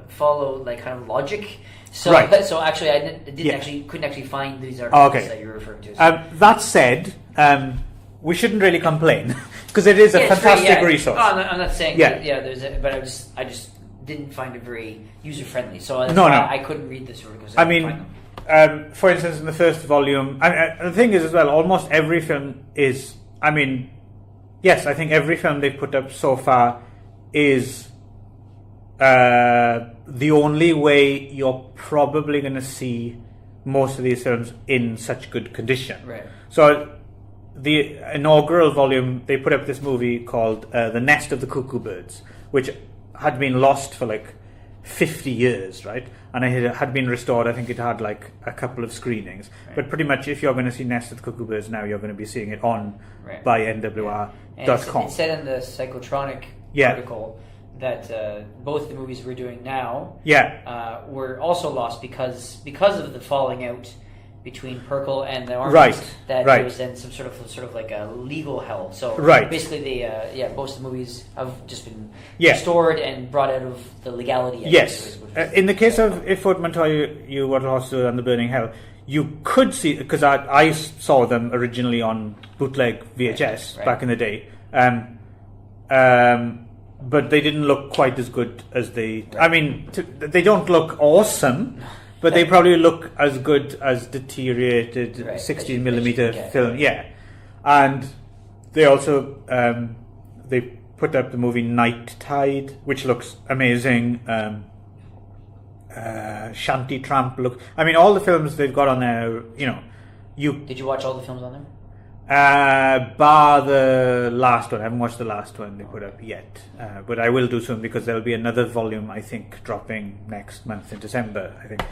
follow like kind of logic. So, so actually, I couldn't actually find these articles that you're referring to. So. That said, we shouldn't really complain because it is a fantastic resource. Oh, I'm not saying but I just didn't find it very user friendly. So I couldn't read this article. For instance, in the first volume, the thing is as well, almost every film is. Yes, I think every film they've put up so far is the only way you're probably going to see most of these films in such good condition. Right. So the inaugural volume, they put up this movie called The Nest of the Cuckoo Birds, which had been lost for like 50 years, right? And it had been restored. I think it had like a couple of screenings. Right. But pretty much if you're going to see Nest of the Cuckoo Birds now, you're going to be seeing it on by NWR.com. It said in the Psychotronic article that both the movies we're doing now were also lost because of the falling out between Pirel and the Ormonds. There was then some sort of like a legal hell. So basically, most of the movies have just been restored and brought out of the legality. In the case of If Footmen Tire You, What Will Horses Do, and The Burning Hell, you could see, because I saw them originally on bootleg VHS Right. back in the day, but they didn't look quite as good as they. Right. I mean, they don't look awesome, but they probably look as good as deteriorated 16mm film. Yeah, and they also they put up the movie Night Tide, which looks amazing. Shanty Tramp look. I mean, all the films they've got on there. Did you watch all the films on there? Bar the last one. I haven't watched the last one they put up yet, but I will do soon because there'll be another volume, I think, dropping next month in December, I think.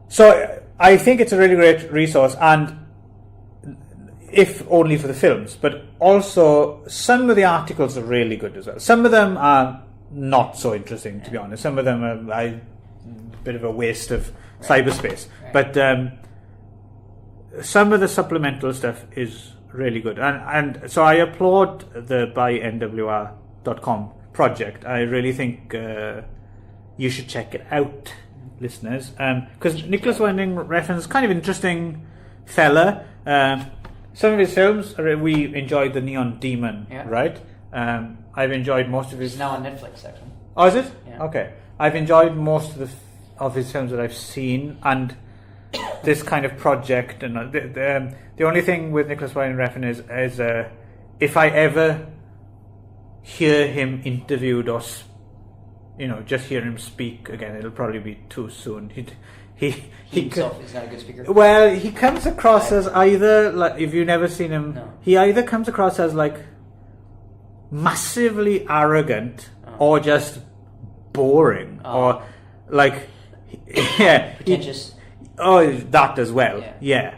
So I think it's a really great resource, and if only for the films, but also some of the articles are really good as well. Some of them are not so interesting, to be honest. Some of them are a bit of a waste of cyberspace, but some of the supplemental stuff is really good, and so I applaud the bynwr.com project. I really think you should check it out, listeners, because Nicholas Winding Refn's kind of interesting fella. Some of his films, we enjoyed The Neon Demon, right? I've enjoyed most of his. It's now on Netflix, actually. Oh, is it? Yeah. Okay. I've enjoyed most of his films that I've seen, and this kind of project, and the only thing with Nicholas Winding Refn is if I ever hear him interviewed or just hear him speak again, it'll probably be too soon. He himself is not a good speaker. Well, he comes across as either, like, if you've never seen him, he either comes across as like massively arrogant or just boring or like pretentious. That as well. Yeah.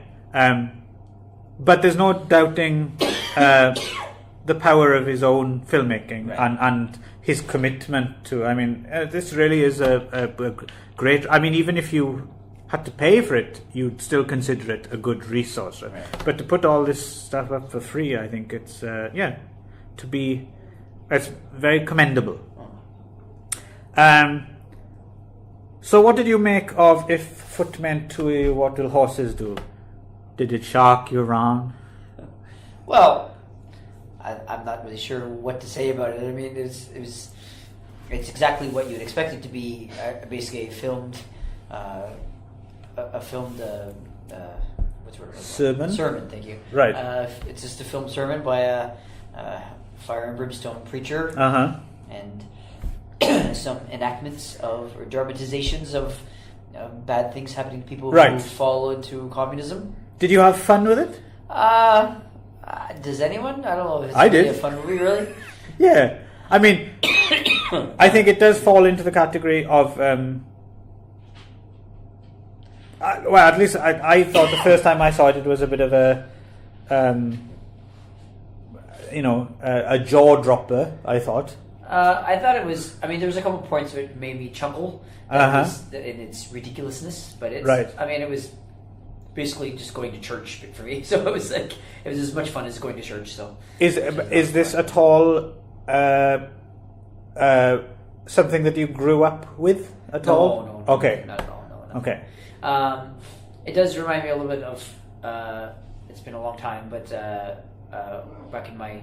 But there's no doubting the power of his own filmmaking and his commitment to. I mean, this really is a great. I mean, even if you had to pay for it, you'd still consider it a good resource. Right? But to put all this stuff up for free, I think it's it's very commendable. So what did you make of If Footmen To You, What Will Horses Do? Did it shock you, Ron? Well, I'm not really sure what to say about it. I mean, it's exactly what you'd expect it to be. Basically, a filmed what's the word? Sermon. Sermon. Thank you. Right. It's just a filmed sermon by a fire and brimstone preacher. And some enactments or dramatizations of bad things happening to people who fall into communism. Did you have fun with it? Does anyone? I don't know if it's really a fun movie, really. Yeah. I mean, I think it does fall into the category of... well, at least I thought the first time I saw it, it was a bit of a jaw dropper, I thought. I thought it was. I mean, there was a couple of points that made me chuckle in its ridiculousness, but it's. I mean, it was basically just going to church for me, so it was as much fun as going to church. So is this at all something that you grew up with at all? No. Okay. Not at all. No. Okay. It does remind me a little bit of. It's been a long time, but back in my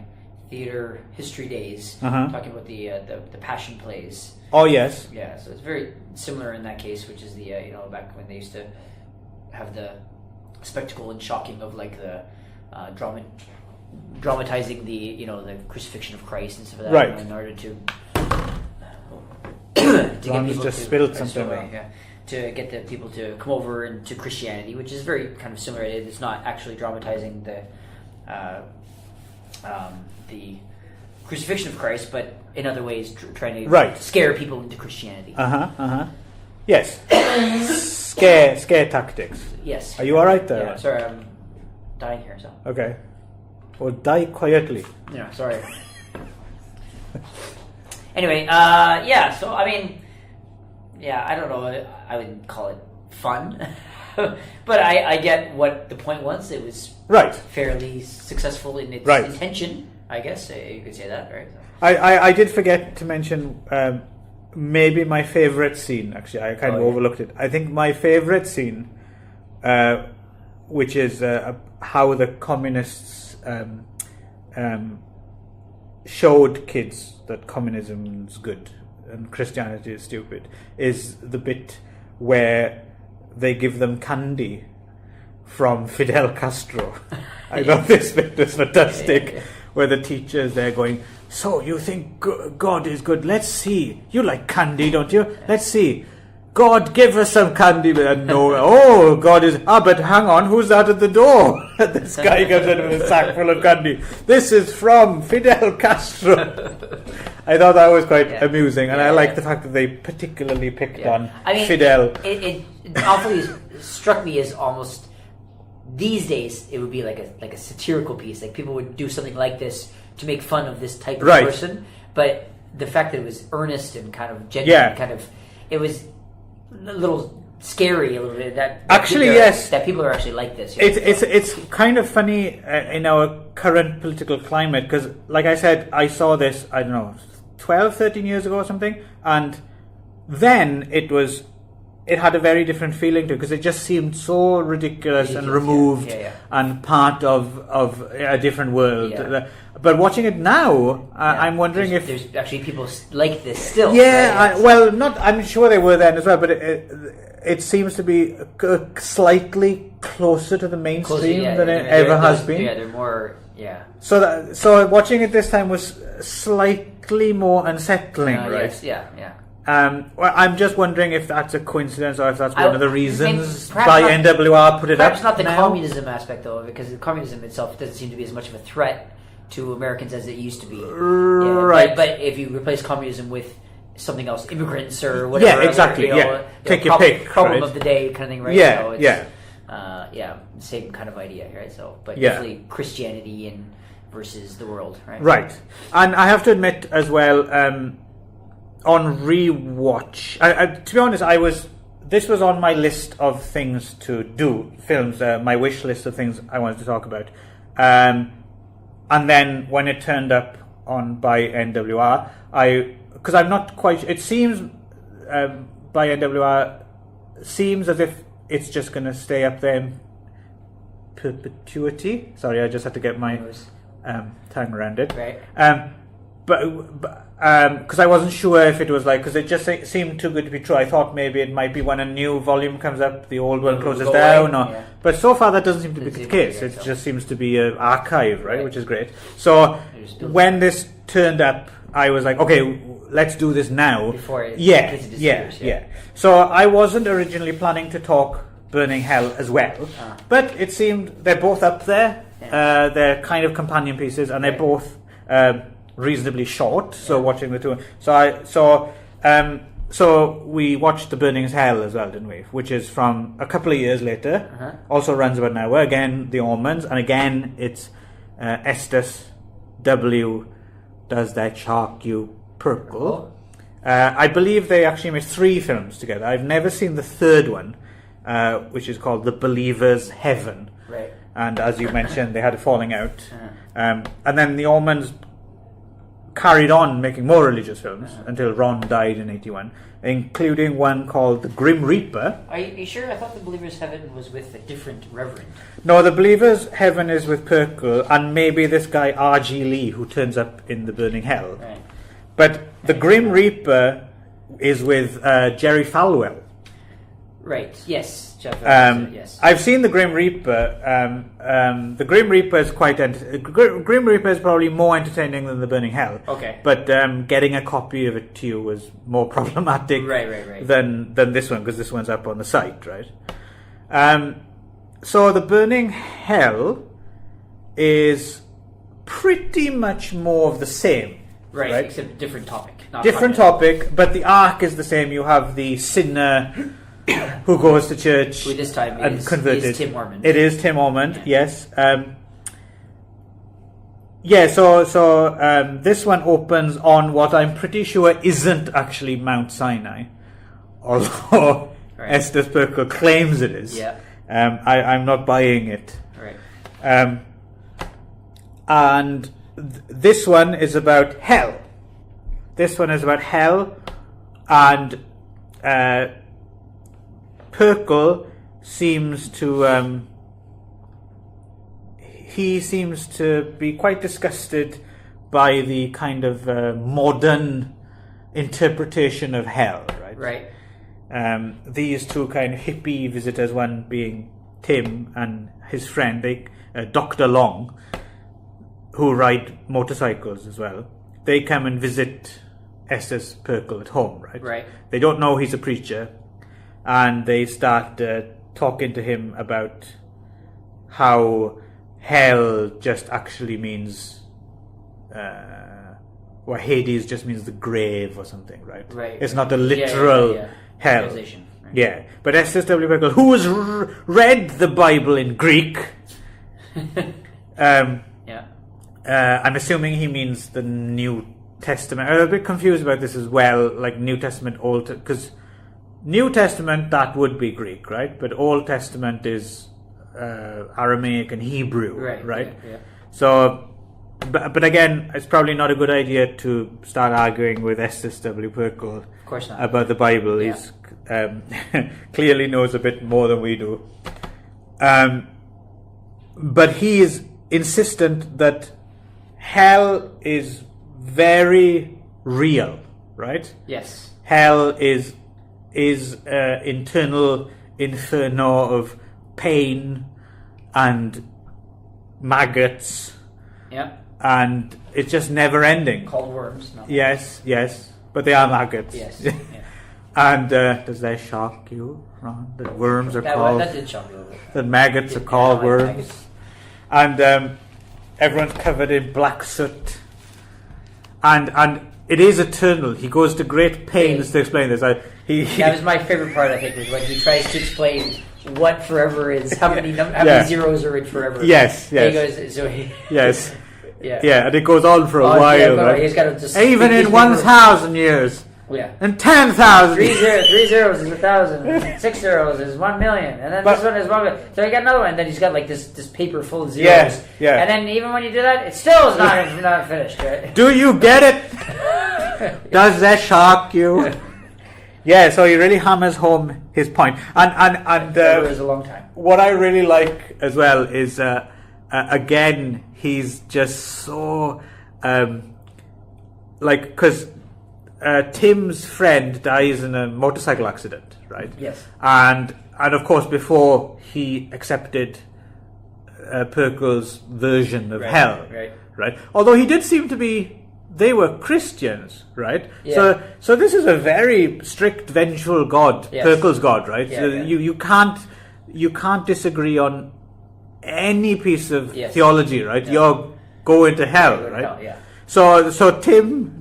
theater history days, talking about the Passion plays. Oh yes. Yeah, so it's very similar in that case, which is the back when they used to have the spectacle and shocking of like the dramatizing the the crucifixion of Christ and stuff like that, in order to get people just spilled something. To get the people to come over into Christianity, which is very kind of similar. It's not actually dramatizing the crucifixion of Christ, but in other ways trying to scare people into Christianity. Yes. Scare tactics. Yes. Are you all right there? Yeah, sorry, I'm dying here. So. Okay. Well, die quietly. Yeah, sorry. Anyway, so I mean, I don't know. I wouldn't call it fun, but I get what the point was. It was fairly successful in its intention. I guess you could say that, right? I did forget to mention maybe my favorite scene. Actually, I kind of overlooked it. I think my favorite scene which is how the communists showed kids that communism is good and Christianity is stupid, is the bit where they give them candy from Fidel Castro. I thought this bit was fantastic, where the teachers there going, so you think God is good? Let's see. You like candy, don't you? Let's see. God, give us some candy. And no, oh, God is... but hang on, who's that at the door? This guy comes in with a sack full of candy. This is from Fidel Castro. I thought that was quite amusing, and I like the fact that they particularly picked on Fidel. It awfully struck me as almost... These days, it would be like a satirical piece. Like, people would do something like this to make fun of this type of person. But the fact that it was earnest and kind of genuine, it was a little scary a little bit. That people are actually like this. It's kind of funny in our current political climate, because, like I said, I saw this, I don't know, 12, 13 years ago or something, and then it had a very different feeling to it, because it just seemed so ridiculous and removed and part of a different world. Yeah. But watching it now, I'm wondering if there's actually people like this still. Yeah, right? I'm sure they were then as well, but it seems to be slightly closer to the mainstream than it ever has been. Yeah, they're more. Yeah. So watching it this time was slightly more unsettling, right? Yes, yeah. Well, I'm just wondering if that's a coincidence or if that's one of the reasons by NWR put it up. Perhaps not the communism aspect, though, because the communism itself doesn't seem to be as much of a threat to Americans as it used to be. Right. But if you replace communism with something else, immigrants or whatever. Yeah, exactly. Take your pick. Problem of the day kind of thing, right? Same kind of idea, right? So, but definitely Christianity versus the world, right? Right. And I have to admit as well, on rewatch, to be honest, this was on my list of things to do, films, my wish list of things I wanted to talk about. And then when it turned up on by NWR, because I'm not quite, it seems by NWR seems as if it's just going to stay up there in perpetuity. Sorry, I just had to get my tongue around it. Right. But because I wasn't sure if it was because it just seemed too good to be true. I thought maybe it might be when a new volume comes up, the old one closes down. But so far that doesn't seem to be the case. It just seems to be an archive, right? Which is great. So when this turned up, I was like, okay, let's do this now. Before it yeah. So I wasn't originally planning to talk Burning Hell as well, but it seemed they're both up there. They're kind of companion pieces, and they're both reasonably short. So watching the two, so we watched The Burning Hell as well, didn't we? Which is from a couple of years later. Also runs about an hour. Again, the Ormonds, and again it's Estus W does that shark you purple. I believe they actually made 3 films together. I've never seen the third one, which is called The Believer's Heaven. Right. And as you mentioned, they had a falling out. And then the Ormonds carried on making more religious films until Ron died in 81, including one called The Grim Reaper. Are you sure? I thought The Believer's Heaven was with a different reverend. No, The Believer's Heaven is with Pirel, and maybe this guy R.G. Lee, who turns up in The Burning Hell. Right. But The Grim Reaper is with Jerry Falwell. Right, yes. Yes. I've seen The Grim Reaper. The Grim Reaper is Grim Reaper is probably more entertaining than The Burning Hell. Okay. But getting a copy of it to you was more problematic than this one, because this one's up on the site, right? So The Burning Hell is pretty much more of the same. Right? Except different topic. Different topic, but the arc is the same. You have the sinner who goes to church this time and converted. Is Tim Ormond. It is Tim Ormond, yes. So this one opens on what I'm pretty sure isn't actually Mount Sinai, although Estes Perkle claims it is. Yeah. I'm not buying it. Right. And this one is about hell. This one is about hell, and Perkle seems to be quite disgusted by the kind of modern interpretation of hell, right? Right. These two kind of hippie visitors, one being Tim and his friend, Dr. Long, who ride motorcycles as well. They come and visit Estus Pirkel at home, right? Right. They don't know he's a preacher, and they start talking to him about how hell just actually means, Hades just means the grave or something, right? Right. It's not a literal hell. Right. Yeah, but Estus W. Pirkel, who has read the Bible in Greek, I'm assuming he means the New Testament. I'm a bit confused about this as well, like New Testament, Old, because New Testament, that would be Greek, right? But Old Testament is Aramaic and Hebrew, right? Yeah. So, but again, it's probably not a good idea to start arguing with Estus W. Pirkel, of course not, about the Bible. Yeah. He's clearly knows a bit more than we do. But he is insistent that hell is very real, right? Yes. Hell is internal inferno of pain and maggots. Yeah. And it's just never ending. Called worms. No. Yes, but they are maggots. Yes. Yeah. And does that shock you, Ron? That worms are called... That did shock me a little bit. That maggots are called worms. Maggots. And everyone's covered in black soot. And it is eternal. He goes to great pains to explain this. That was my favorite part, I think, was when he tries to explain what forever is, how many zeros are in forever. Yes. He goes, yes. Yeah, and it goes on for a while. Yeah, right? He's got to just even in 1,000 years. Yeah. And 10,000. 3 zeros is 1,000. 6 zeros is 1 million. And then this one is 1 million. So you got another one. And then he's got like this paper full of zeros. Yeah. And then even when you do that, it still is not finished, right? Do you get it? Does that shock you? Yeah, so he really hammers home his point. And it was a long time. What I really like as well is, again, he's just so, because Tim's friend dies in a motorcycle accident, right? Yes. And of course, before he accepted Pirkel's version of hell, right? Although he did seem to be, they were Christians, right? Yeah. So this is a very strict, vengeful God, Pirkel's God, right? Yeah, so you can't disagree on any piece of theology, right? Yeah. You're going to hell, right? Hell, yeah. So Tim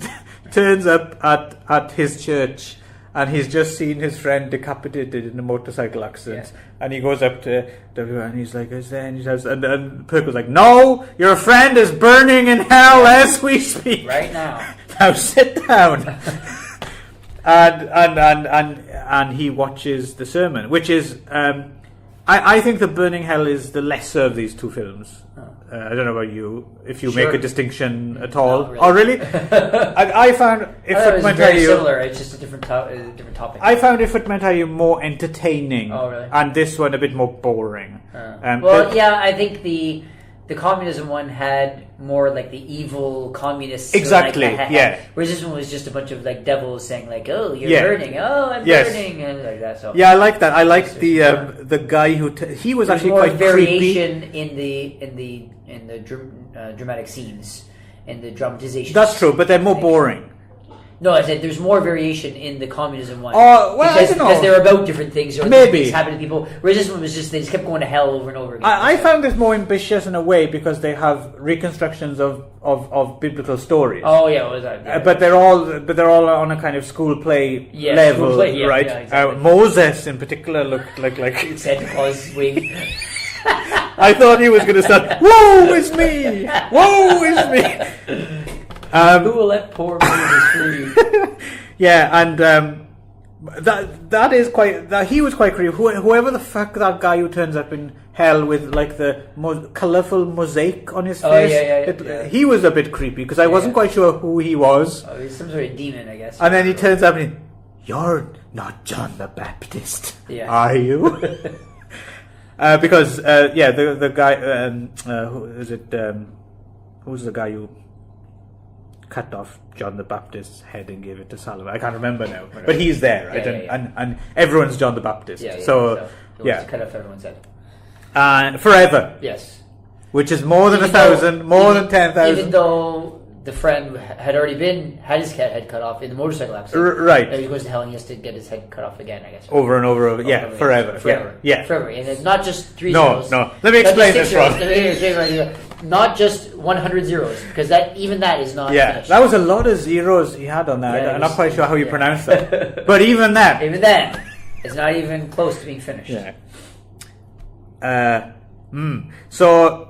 turns up at his church, and he's just seen his friend decapitated in a motorcycle accident, and he goes up to W and he's like, "Is there?" And he says, and Pirkel's like, "No, your friend is burning in hell as we speak right now. Now sit down." and he watches the sermon, which is, I think the burning hell is the lesser of these two films. I don't know about you, if you make a distinction at all. Really. Oh, really? I found it was very similar. It's just a different topic. I found If Footmen Tie You more entertaining. Oh, really? And this one a bit more boring. I think the communism one had more like the evil communists. Exactly, Whereas this one was just a bunch of like devils saying like, "Oh, you're burning. Oh, I'm burning," and like that. So yeah, I like that. I like the guy who he was actually quite variation creepy. in the dramatic scenes, in the dramatization. That's true, but they're more boring. No, I said there's more variation in the communism one. Oh, well, I don't know. Because they're about different things, or maybe things happen to people. Whereas this one was just, they just kept going to hell over and over again. I found this more ambitious in a way because they have reconstructions of biblical stories. Oh yeah, what was that? Yeah. But they're all on a kind of school play level, school play, right? Yeah, exactly. Moses in particular looked like Santa Claus wig. I thought he was going to start. Woe is me! Woe is me! Who will let poor Moses free? Yeah, and that is quite. He was quite creepy. Whoever the fuck that guy who turns up in hell with like the colourful mosaic on his face. He was a bit creepy because I wasn't quite sure who he was. Oh, he's some sort of demon, I guess. And then he turns up and you're not John the Baptist, are you? Because the guy who is it? Who's the guy who cut off John the Baptist's head and gave it to Solomon? I can't remember now, but he's there, right? And everyone's John the Baptist. So cut off everyone's head. Forever. Yes. Which is more than 1,000, more than 10,000. Even though the friend had already had his head cut off in the motorcycle accident. Right. He goes to hell and he has to get his head cut off again, I guess. Over and over. Yeah, forever. Forever. Yeah. Forever. And it's not just 3 zeros. No. Let me explain this, Ron. Not just 100 zeros, because even that is not finished. That was a lot of zeros he had on that. I'm not quite sure how you pronounce that. But even that. Even then, it's not even close to being finished. Yeah. So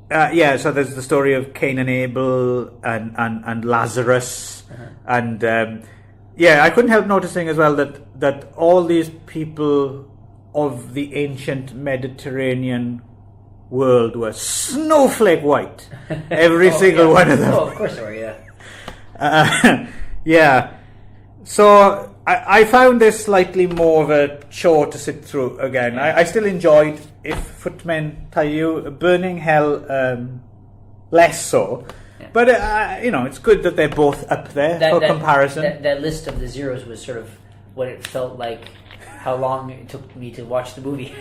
there's the story of Cain and Abel and Lazarus, and I couldn't help noticing as well that all these people of the ancient Mediterranean world were snowflake white. Every single one of them. Oh, of course they were. Yeah. So I found this slightly more of a chore to sit through again. I still enjoyed If Footmen Tie You, Burning Hell less so. Yeah. But, it's good that they're both up there for comparison. That list of the zeros was sort of what it felt like, how long it took me to watch the movie.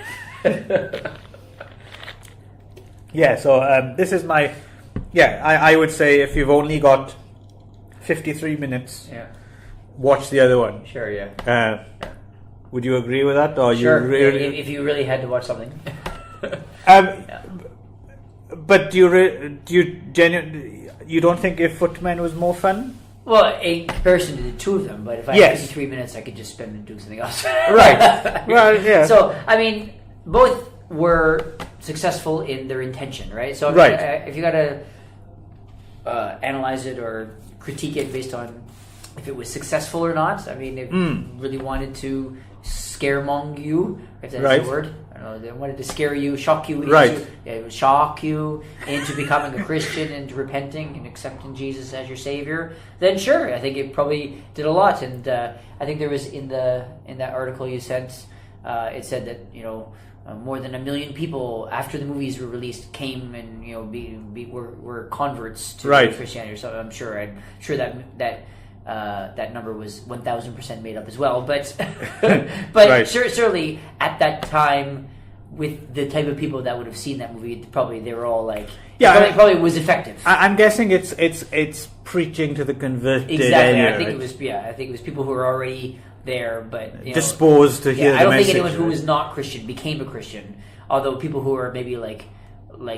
So this is my... I would say if you've only got 53 minutes... watch the other one. Sure, yeah. Would you agree with that? Or sure, if you really had to watch something. But do you don't think If Footmen was more fun? Well, in comparison to the two of them, but if I had 53 minutes, I could just spend and do something else. Right. Well, yeah. So, I mean, both were successful in their intention, right? So, if you got to analyze it or critique it based on if it was successful or not. I mean, they really wanted to scaremong you, if that's the word. I don't know, they wanted to scare you, shock you. Shock you into becoming a Christian and repenting and accepting Jesus as your Savior. Then sure, I think it probably did a lot. And I think there was in that article you sent, it said that more than 1 million people after the movies were released came and were converts to Christianity. So I'm sure that number was 1,000% made up as well, but certainly at that time, with the type of people that would have seen that movie, probably they were all like, probably was effective. I'm guessing it's preaching to the converted. Exactly, area, I think it was people who were already there, but disposed to hear. I don't the think message, anyone who was not Christian became a Christian. Although people who are maybe like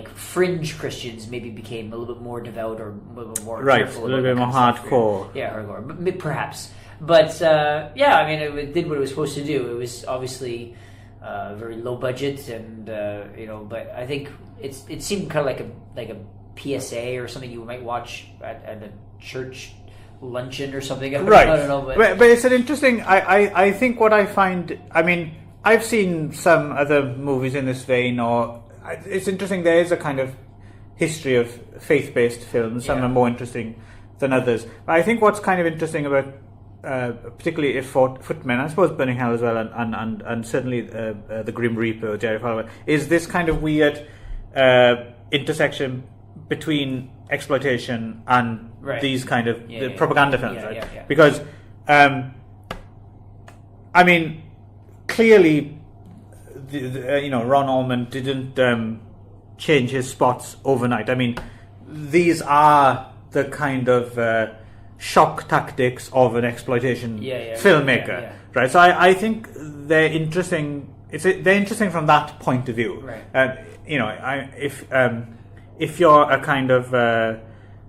fringe Christians maybe became a little bit more devout or a little bit more careful, a little bit more hardcore. Hardcore, perhaps. But I mean, it did what it was supposed to do. It was obviously very low budget, and but I think it seemed kind of like a PSA or something you might watch at a church luncheon or something. I don't know, but it's an interesting. I think what I find. I mean, I've seen some other movies in this vein, or it's interesting. There is a kind of history of faith-based films. Some are more interesting than others. But I think what's kind of interesting about, particularly If Footmen, I suppose Burning Hell as well, and certainly the Grim Reaper, Jerry Falwell, is this kind of weird intersection between exploitation and these kind of propaganda films, right? Because, I mean, clearly, Ron Ormond didn't change his spots overnight. I mean, these are the kind of shock tactics of an exploitation filmmaker, right? So I think they're interesting. They're interesting from that point of view. Right. If you're a kind of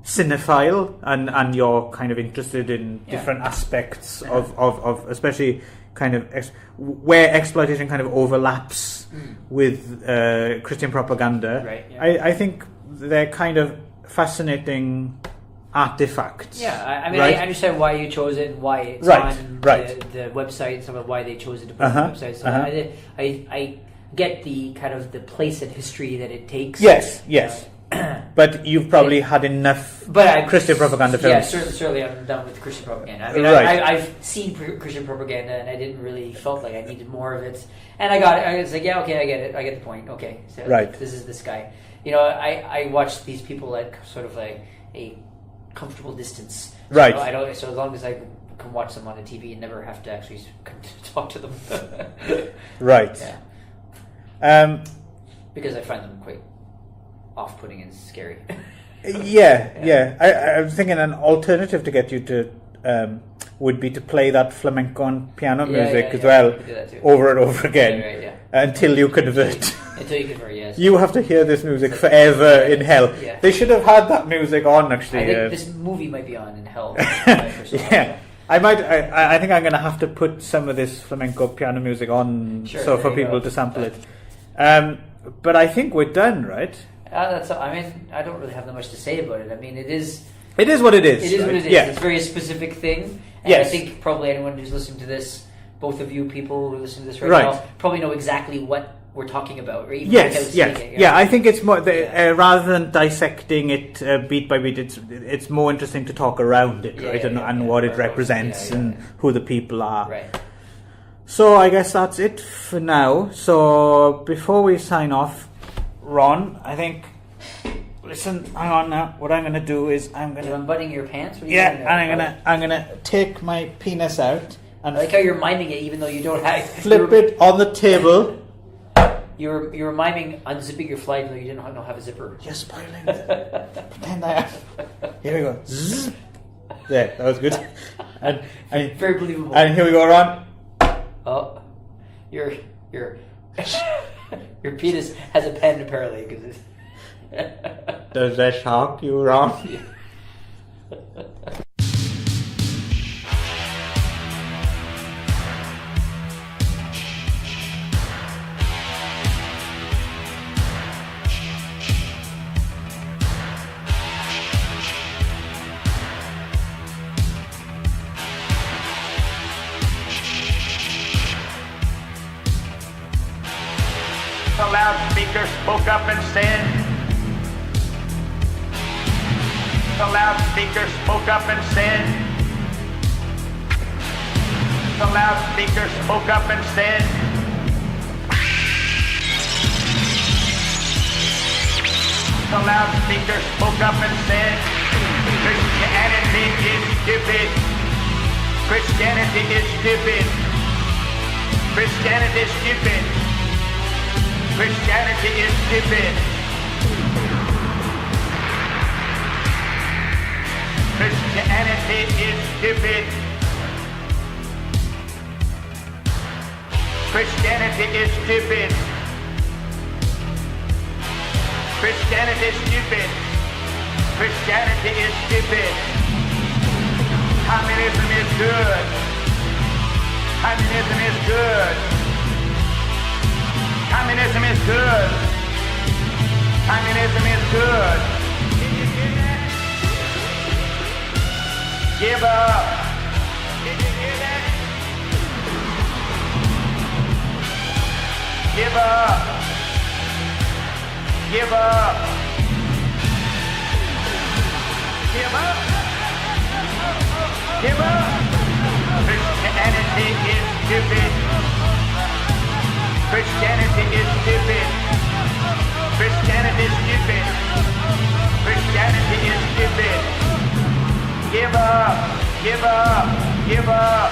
cinephile and you're kind of interested in different aspects of especially kind of where exploitation kind of overlaps with Christian propaganda, I think they're kind of fascinating artifacts. I mean, I understand why you chose it and why it's on the website and some of why they chose it to put on the website. So I get the kind of the place and history that it takes. Yes. But But you've probably had enough Christian propaganda films. Yeah, certainly I'm done with Christian propaganda. I mean, I've seen Christian propaganda, and I didn't really felt like I needed more of it. And I was like, yeah, okay, I get it. I get the point. Okay, so this is this guy. You know, I watch these people at sort of like a comfortable distance. Right. So as long as I can watch them on the TV and never have to actually talk to them. Right. Yeah. Because I find them quite off-putting and scary. Yeah. I was thinking an alternative to get you to would be to play that flamenco and piano music as well, over and over again, until you convert. Until you convert, yes. You have to hear this music forever in hell. Yeah. They should have had that music on, actually. I think this movie might be on in hell. Yeah. I think I'm going to have to put some of this flamenco piano music on for people to sample it. But I think we're done, right? I mean, I don't really have that much to say about it. I mean, it is what it is. It is right? what it is. Yeah. It's a very specific thing. And I think probably anyone who's listening to this, both of you people who are listening to this right now, probably know exactly what we're talking about. Or even Yeah, I think it's more rather than dissecting it beat by beat. It's more interesting to talk around it, right, and what it represents and who the people are. Right. So I guess that's it for now. So before we sign off, Ron, I think. Listen, hang on now. What I'm going to do is You're unbuttoning your pants. What are you doing and I'm gonna take my penis out and I like how you're miming it, even though you don't have. Flip it on the table. You're miming unzipping your fly, even though you don't have a zipper. You're spoiling it. Pretend I am. Here we go. Zzz. There, that was good. And very believable. And here we go, Ron. Oh, your penis has a pen apparently because it's. Does that shock you, Ron? The loudspeaker spoke up and said. The loudspeaker spoke up and said. The loudspeaker spoke up and said. The loudspeaker spoke up and said. Christianity is stupid. Christianity is stupid. Christianity is stupid. Christianity is stupid. Christianity is stupid. Christianity is stupid. Christianity is stupid. Christianity is stupid. Communism is good. Communism is good. Communism is good. Communism is good. Give up. Give up. Give up. Give up. Give up. Christianity is stupid. Christianity is stupid. Christianity is stupid. Christianity is stupid. Give up. Give up. Give up.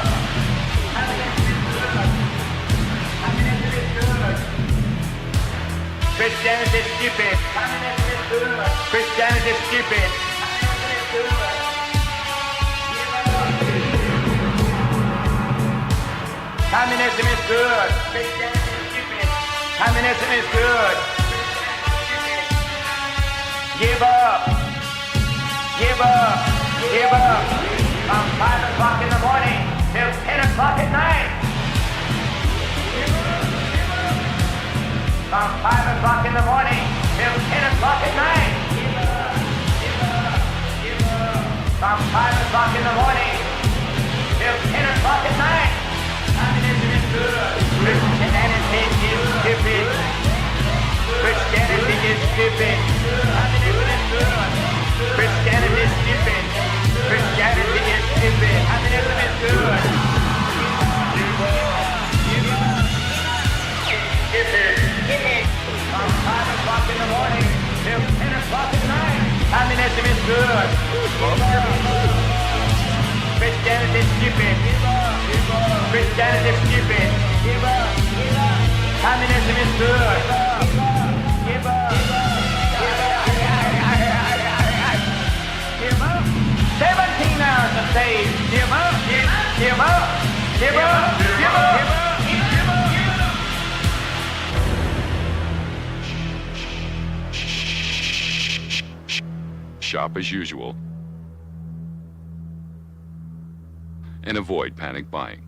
Christianity is stupid. Christianity is stupid. Communism is good. Communism is good. Give up. Give up. Give up. From 5 o'clock in the morning till 10 o'clock at night. From 5 o'clock in the morning till 10 o'clock at night. From 5 o'clock in the morning till 10 o'clock at night. Communism is good. Christianity is stupid. Christianity is stupid. Communism is good. o'clock at night. Communism is good. Christianity is stupid. Christianity is stupid. Communism is good. 17 hours of days. Give up. Give up. Give up. Give up. Shop as usual and avoid panic buying.